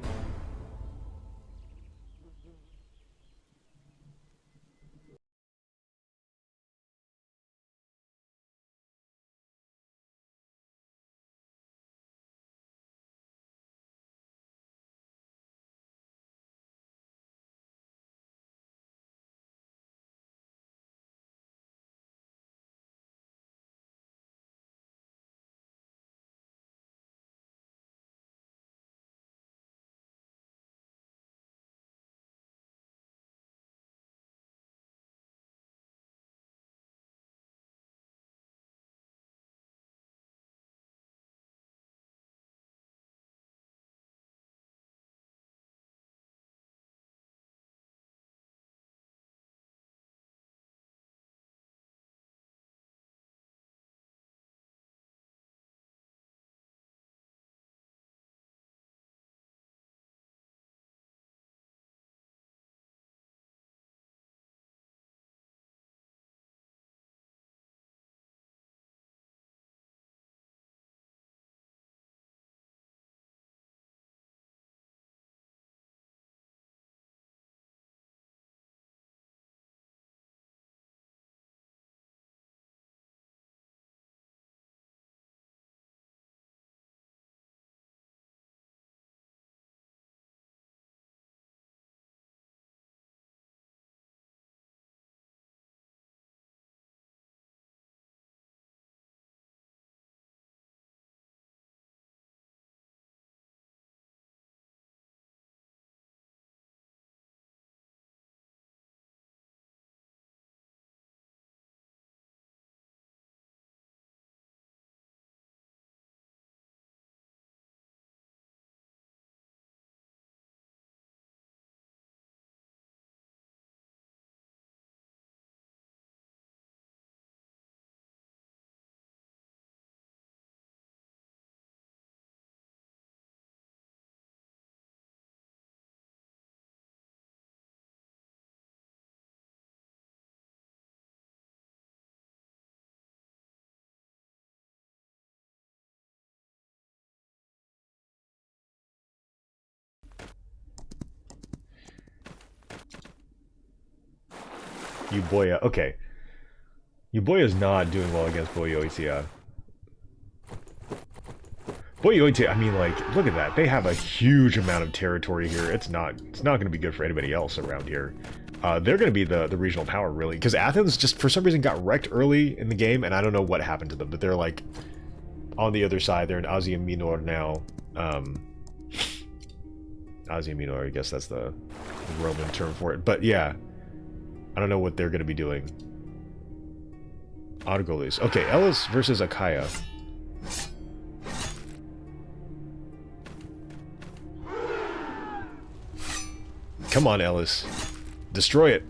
Euboea. Okay. Euboea's not doing well against Boeotia. I mean, like, look at that. They have a huge amount of territory here. It's not going to be good for anybody else around here. They're going to be the regional power, really, because Athens just for some reason got wrecked early in the game, and I don't know what happened to them, but they're like on the other side. They're in Asia Minor now. Asia Minor, I guess that's the Roman term for it. But yeah, I don't know what they're going to be doing. Argolis. Okay, Elis versus Achaia. Come on, Elis. Destroy it.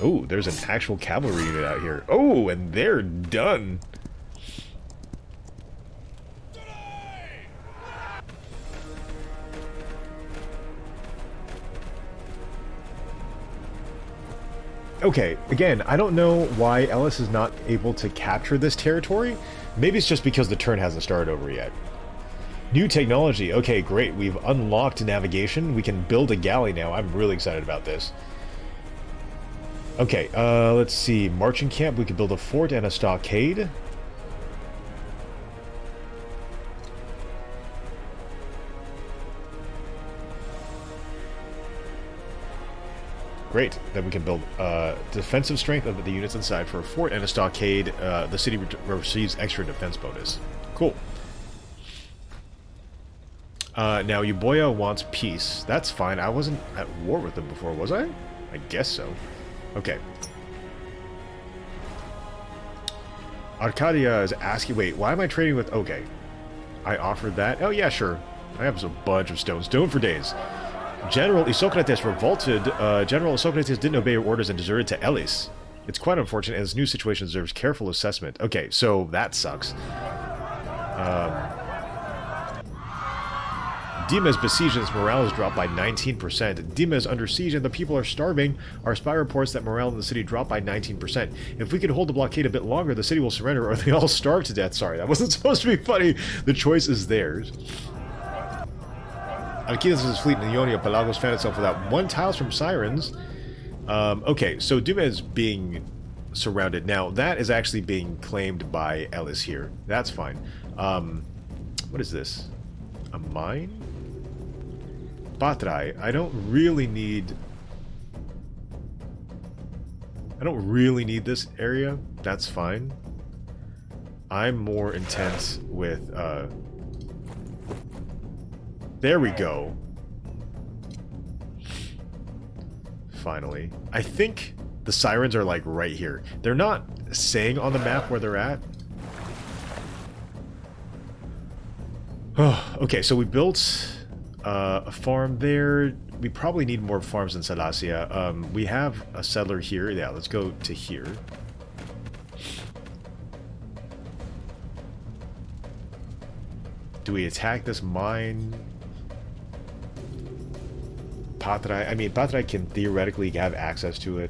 Oh, there's an actual cavalry unit out here. Oh, and they're done. Okay, again, I don't know why Elis is not able to capture this territory. Maybe it's just because the turn hasn't started over yet. New technology. Okay, great. We've unlocked navigation. We can build a galley now. I'm really excited about this. Okay, let's see. Marching camp. We could build a fort and a stockade. Great. Then we can build defensive strength of the units inside for a fort and a stockade. The city receives extra defense bonus. Cool. Now, Euboea wants peace. That's fine. I wasn't at war with them before, was I? I guess so. Okay. Arcadia is asking... Wait, why am I trading with... Okay. I offered that. Oh, yeah, sure. I have a bunch of stone. Stone for days. General Isocrates revolted. General Isocrates didn't obey your orders and deserted to Elis. It's quite unfortunate, and this new situation deserves careful assessment. Okay, so that sucks. Dima's besieged and its morale has dropped by 19%. Dima is under siege and the people are starving. Our spy reports that morale in the city dropped by 19%. If we could hold the blockade a bit longer, the city will surrender or they all starve to death. Sorry, that wasn't supposed to be funny. The choice is theirs. Alcides' fleet in Ionia Pelagos found itself without one tile from Sirens. Okay, so Duma is being surrounded. Now, that is actually being claimed by Elis here. That's fine. What is this? A mine? Patrai. I don't really need this area. That's fine. I'm more intense with, there we go. Finally. I think the Sirens are, like, right here. They're not saying on the map where they're at. Oh, okay, so we built a farm there. We probably need more farms in Salacia. We have a settler here. Yeah, let's go to here. Do we attack this mine? Patrai. I mean, Patrai can theoretically have access to it.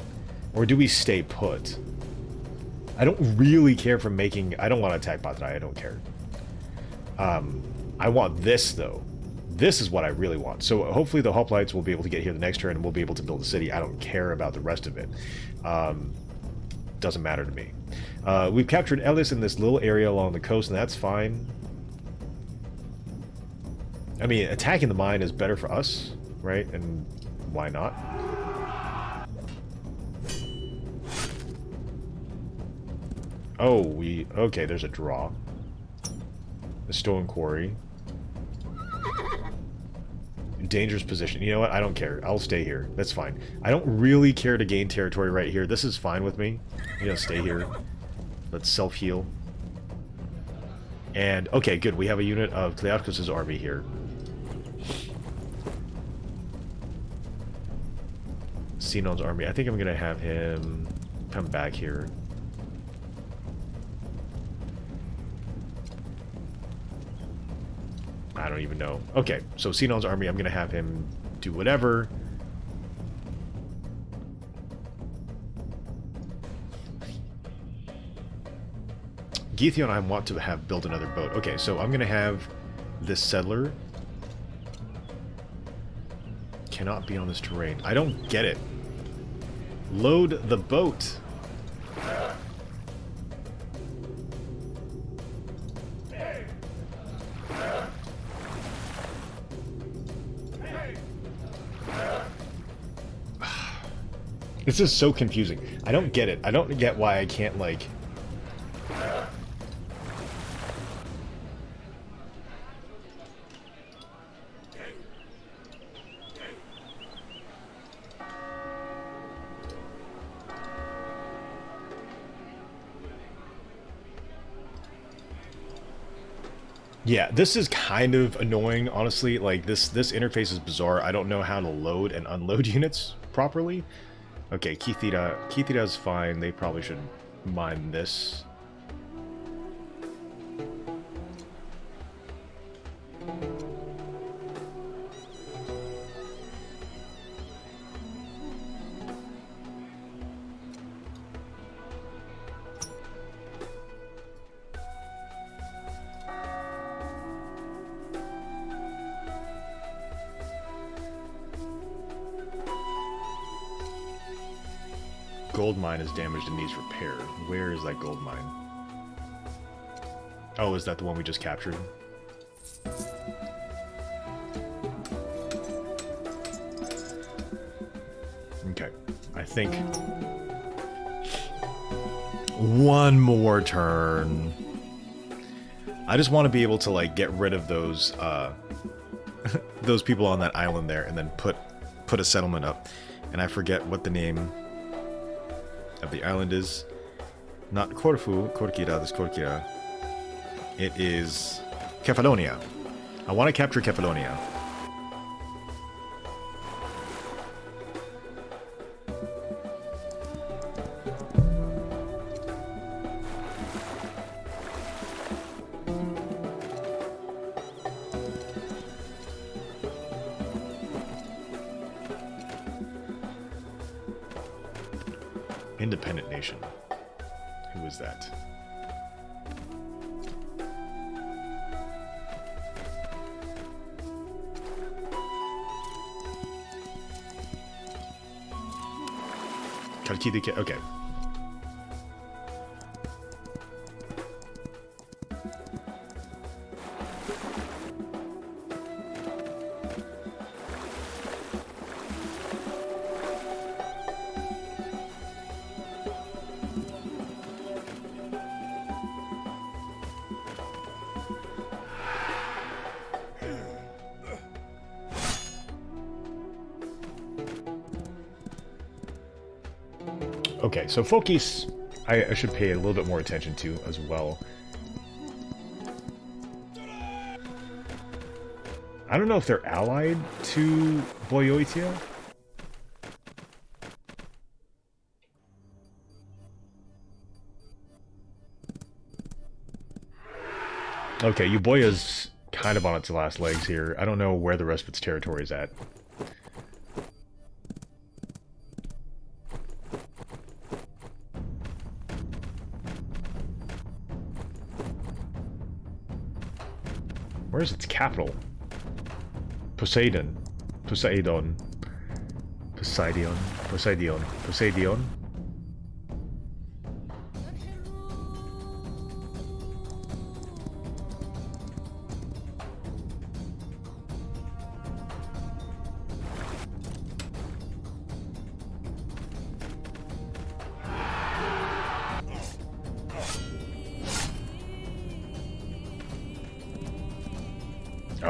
Or do we stay put? I don't really care for making... I don't want to attack Patrai. I don't care. I want this, though. This is what I really want. So hopefully the hoplites will be able to get here the next turn and we'll be able to build a city. I don't care about the rest of it. Doesn't matter to me. We've captured Elis in this little area along the coast, and that's fine. I mean, attacking the mine is better for us, right? And why not? Oh, okay, there's a draw. A stone quarry. Dangerous position. You know what? I don't care. I'll stay here. That's fine. I don't really care to gain territory right here. This is fine with me. You know, stay here. Let's self-heal. And, okay, good. We have a unit of Clearchus' army here. Sinon's army. I think I'm going to have him come back here. I don't even know. Okay, so Sinon's army, I'm going to have him do whatever. Geithion and I want to have built another boat. Okay, so I'm going to have this settler. Cannot be on this terrain. I don't get it. Load the boat. This is so confusing. I don't get it. I don't get why I can't, like... Yeah, this is kind of annoying, honestly. Like, this interface is bizarre. I don't know how to load and unload units properly. Okay, Key Theta is fine. They probably should mine this. Gold mine is damaged and needs repair. Where is that gold mine? Oh, is that the one we just captured? Okay, I think one more turn. I just want to be able to like get rid of those those people on that island there, and then put a settlement up. And I forget what the name of the island is. Not Corfu, Korkira, this Korkira. It is Kefalonia. I want to capture Kefalonia. Independent nation. Who is that? Kalkidike. Okay. Okay, so Phokis, I should pay a little bit more attention to as well. I don't know if they're allied to Boyoitia. Okay, Euboea's kind of on its last legs here. I don't know where the rest of its territory is at. Where's its capital? Poseidon. Poseidon. Poseidon. Poseidon. Poseidon.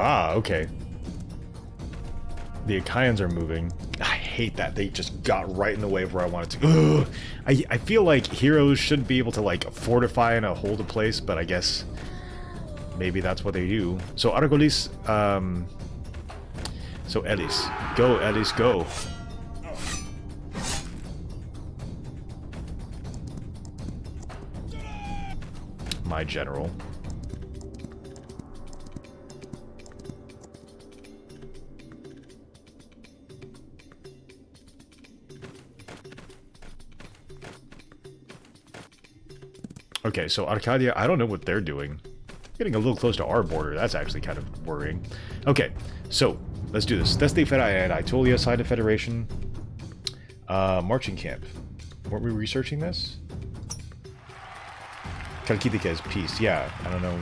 Ah, okay. The Achaians are moving. I hate that. They just got right in the way of where I wanted to. Ugh. I feel like heroes should be able to, like, fortify and hold a place, but I guess maybe that's what they do. So, Argolis, so Elis. Go, Elis, go. My general. Okay, so Arcadia, I don't know what they're doing. Getting a little close to our border. That's actually kind of worrying. Okay, so let's do this. Teste Ferai and Aetolia side of Federation. Marching camp. Weren't we researching this? Kalkidike's peace. Yeah, I don't know.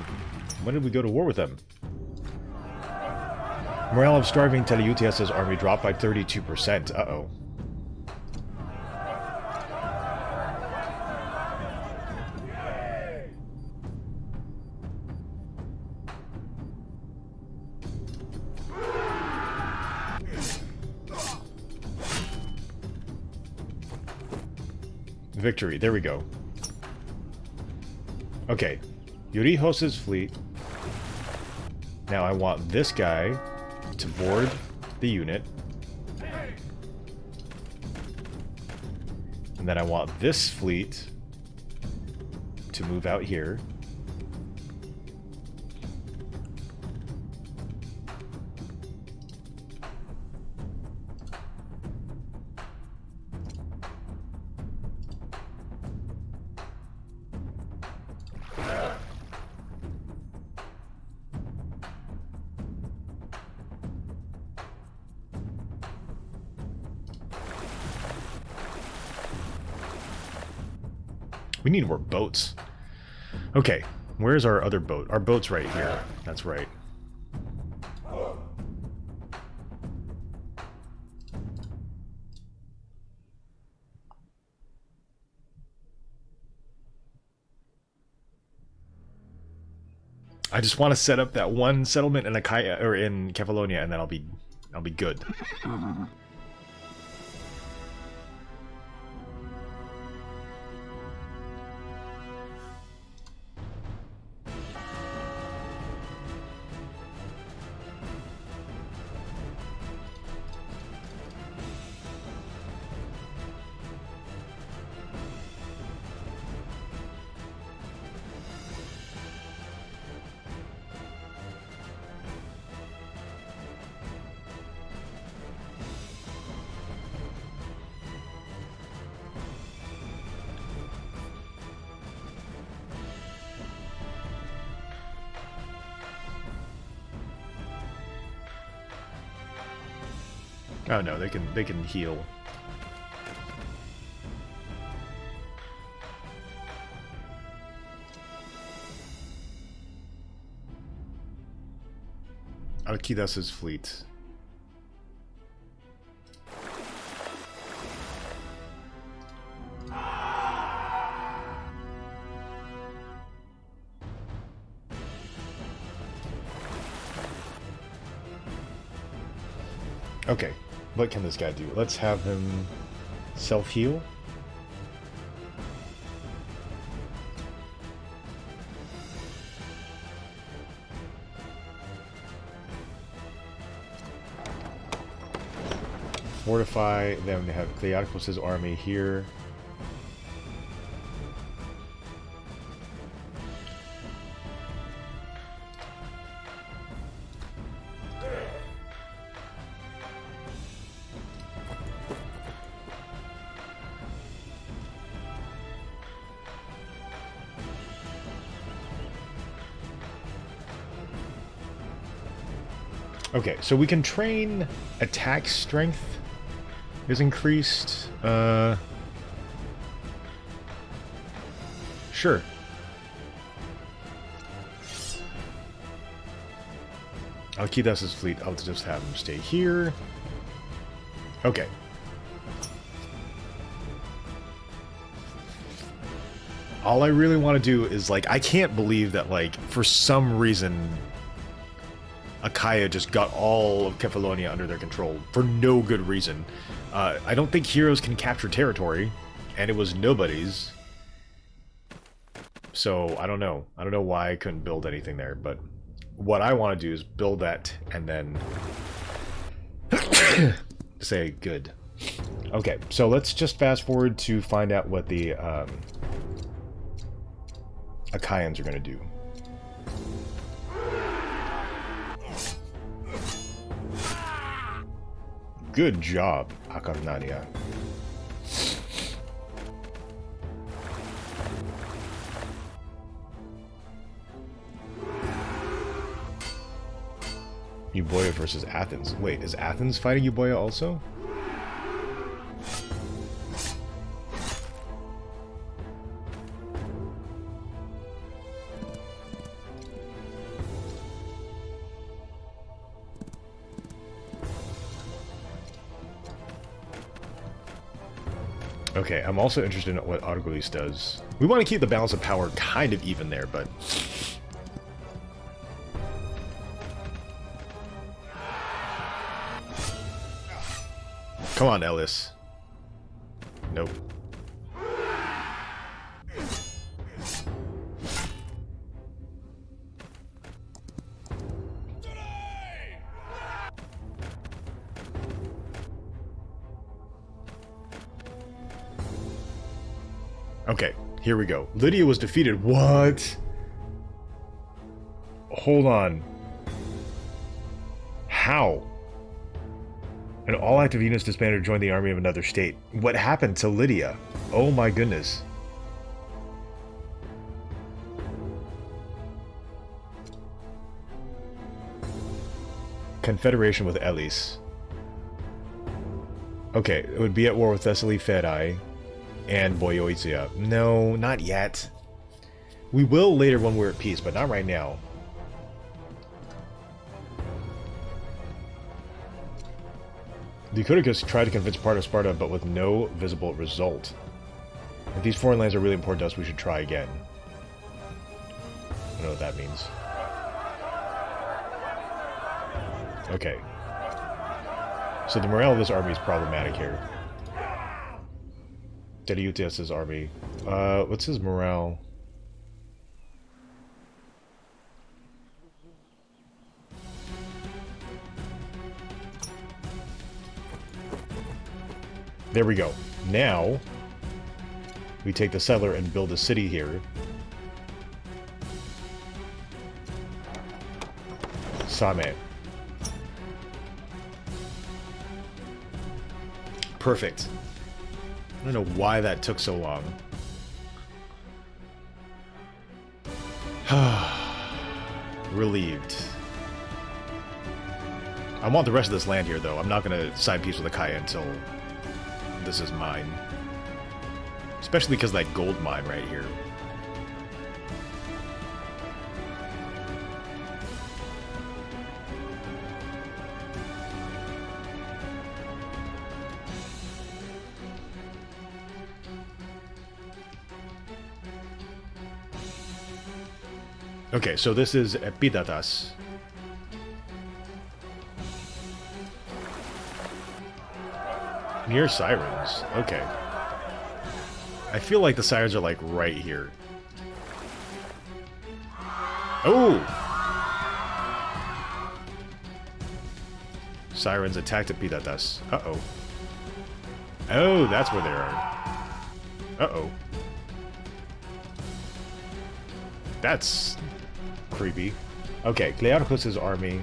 When did we go to war with them? Morale of starving Teleutheus' army dropped by 32%. Uh-oh. Victory. There we go. Okay. Yurijos' fleet. Now I want this guy to board the unit. And then I want this fleet to move out here. We need more boats. Okay, where's our other boat? Our boat's right here. That's right. I just want to set up that one settlement in Achaia or in Kefalonia, and then I'll be good. Oh no, they can heal. Alkidas's fleet. Okay. What can this guy do? Let's have him self-heal. Fortify them to have Clearchus' army here. Okay, so we can train attack strength is increased. Sure. Alkidas's fleet, I'll just have him stay here. Okay. All I really want to do is, like, I can't believe that, like, for some reason Achaia just got all of Kefalonia under their control for no good reason. I don't think heroes can capture territory, and it was nobody's. So, I don't know. I don't know why I couldn't build anything there, but what I want to do is build that and then say good. Okay, so let's just fast forward to find out what the Achaians are going to do. Good job, Akarnania. Euboea versus Athens. Wait, is Athens fighting Euboea also? Okay, I'm also interested in what Argolis does. We want to keep the balance of power kind of even there, but... Come on, Elis. Nope. Okay, here we go. Lydia was defeated. What? Hold on. How? An all-active Venus disbanded joined the army of another state. What happened to Lydia? Oh my goodness. Confederation with Elis. Okay, it would be at war with Thessaly Fedai and Boiotia. No, not yet. We will later when we're at peace, but not right now. The Eucudicus tried to convince part of Sparta, but with no visible result. If these foreign lands are really important to us, we should try again. I don't know what that means. Okay. So the morale of this army is problematic here. Dediutius' army. What's his morale? There we go. Now, we take the settler and build a city here. Same. Perfect. I don't know why that took so long. Relieved. I want the rest of this land here, though. I'm not going to sign peace with Achaia until this is mine. Especially because of that gold mine right here. Okay, so this is Epidatas. Near Sirens. Okay. I feel like the Sirens are like right here. Oh! Sirens attacked Epidatas. Uh-oh. Oh, that's where they are. Uh-oh. That's creepy. Okay, Clearchus' army.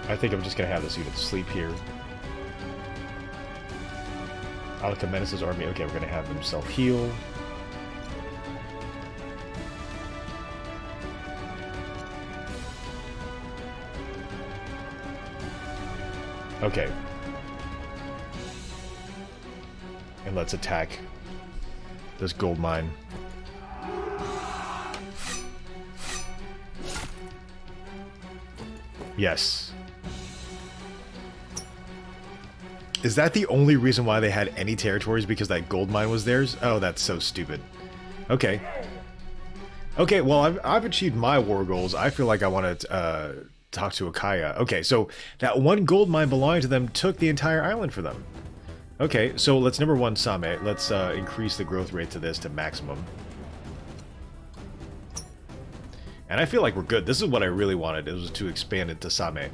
I think I'm just gonna have this unit sleep here. Alcamenus' army. Okay, we're gonna have them self-heal. Okay. And let's attack this gold mine. Yes. Is that the only reason why they had any territories? Because that gold mine was theirs? Oh, that's so stupid. Okay. Okay, well, I've achieved my war goals. I feel like I want to talk to Achaia. Okay, so that one gold mine belonging to them took the entire island for them. Okay, so let's number one Same. Let's increase the growth rate to this to maximum. And I feel like we're good. This is what I really wanted. It was to expand it to Same.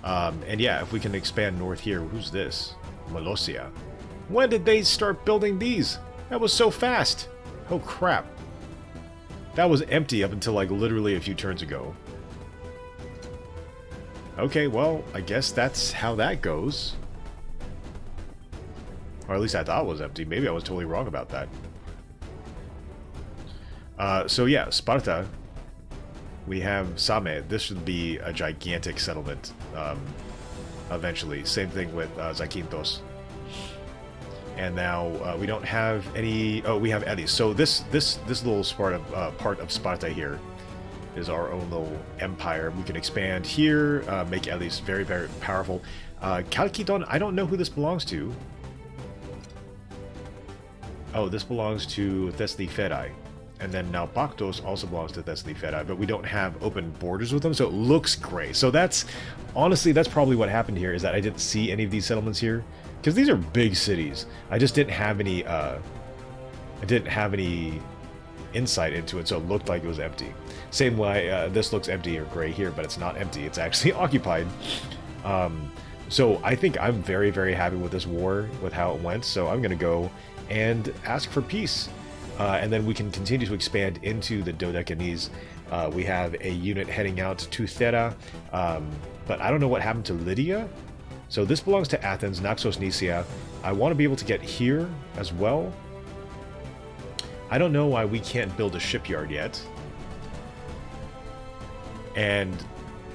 And yeah, if we can expand north here. Who's this? Molossia. When did they start building these? That was so fast. Oh crap. That was empty up until like literally a few turns ago. Okay, well, I guess that's how that goes. Or at least I thought it was empty. Maybe I was totally wrong about that. So yeah, Sparta. We have Same. This should be a gigantic settlement eventually. Same thing with Zakynthos. And now we don't have any... Oh, we have Elis. So this little Sparta, part of Sparta here is our own little empire. We can expand here, make Elis very, very powerful. Chalkidon, I don't know who this belongs to. Oh, this belongs to Thessaly Fedai. And then now Baktos also belongs to Thessaly Fedai, but we don't have open borders with them, so it looks great. So that's, honestly, that's probably what happened here, is that I didn't see any of these settlements here. Because these are big cities. I just didn't have any, insight into it, so it looked like it was empty. Same way, this looks empty or gray here, but it's not empty. It's actually occupied. So I think I'm very, very happy with this war, with how it went. So I'm going to go and ask for peace. And then we can continue to expand into the Dodecanese. We have a unit heading out to Thera, but I don't know what happened to Lydia. So this belongs to Athens, Naxos, Nicaea. I want to be able to get here as well. I don't know why we can't build a shipyard yet. And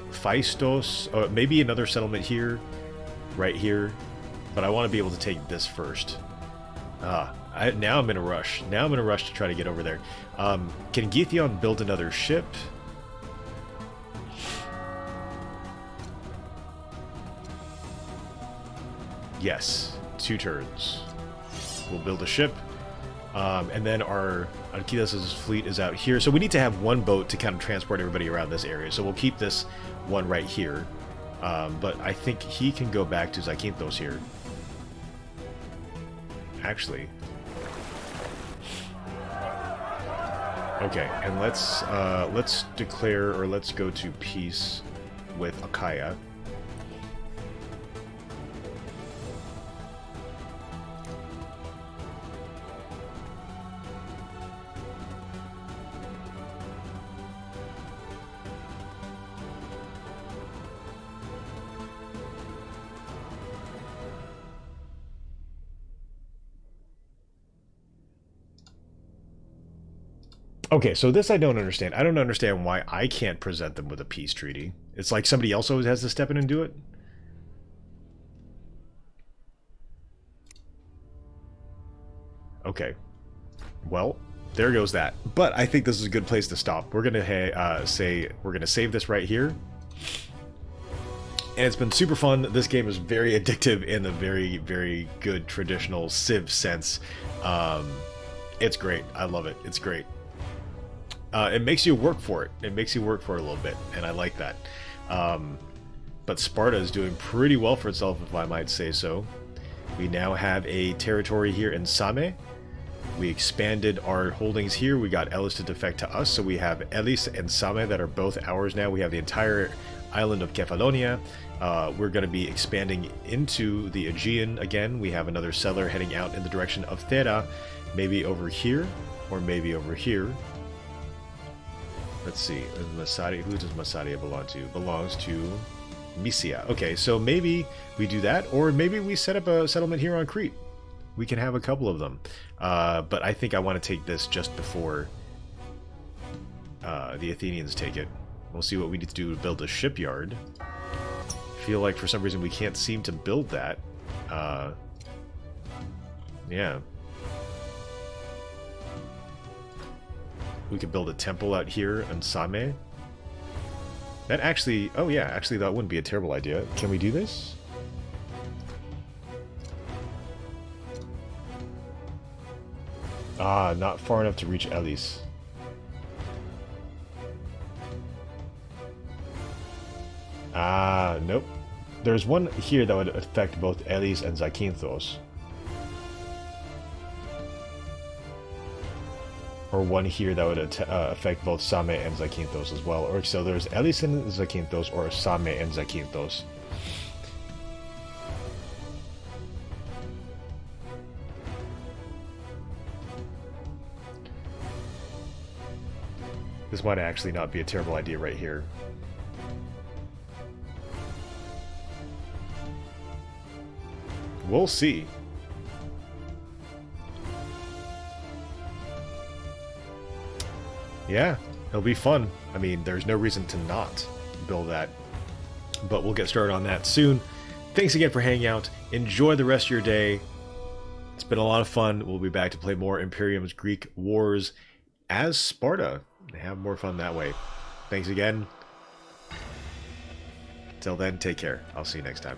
Phaistos, or maybe another settlement here, right here. But I want to be able to take this first. Now I'm in a rush. Now I'm in a rush to try to get over there. Can Getheon build another ship? Yes, 2 turns. We'll build a ship. And then our Achilles' fleet is out here. So we need to have 1 boat to kind of transport everybody around this area. So we'll keep this one right here. But I think he can go back to Zakynthos here. Actually. Okay, and let's declare, or let's go to peace with Achaia. Okay, so this I don't understand. I don't understand why I can't present them with a peace treaty. It's like somebody else always has to step in and do it. Okay. Well, there goes that. But I think this is a good place to stop. We're gonna say we're gonna save this right here. And it's been super fun. This game is very addictive in a very, very good traditional Civ sense. It's great. I love it. It's great. It makes you work for it. It makes you work for it a little bit, and I like that. But Sparta is doing pretty well for itself, if I might say so. We now have a territory here in Same. We expanded our holdings here. We got Elis to defect to us, so we have Elis and Same that are both ours now. We have the entire island of Kefalonia. We're going to be expanding into the Aegean again. We have another settler heading out in the direction of Thera, maybe over here, or maybe over here. Let's see, Massadia, who does Massadia belong to? Belongs to Mysia. Okay, so maybe we do that, or maybe we set up a settlement here on Crete. We can have a couple of them. But I think I want to take this just before the Athenians take it. We'll see what we need to do to build a shipyard. Feel like for some reason we can't seem to build that. Yeah. We could build a temple out here in Same. That actually... Oh yeah, actually that wouldn't be a terrible idea. Can we do this? Ah, not far enough to reach Elis. Ah, nope. There's one here that would affect both Elis and Zakynthos. Or one here that would affect both Same and Zakynthos as well. Or so there's Elis and Zakynthos, or Same and Zakynthos. This might actually not be a terrible idea right here. We'll see. Yeah, it'll be fun. I mean, there's no reason to not build that. But we'll get started on that soon. Thanks again for hanging out. Enjoy the rest of your day. It's been a lot of fun. We'll be back to play more Imperiums Greek Wars as Sparta. Have more fun that way. Thanks again. Till then, take care. I'll see you next time.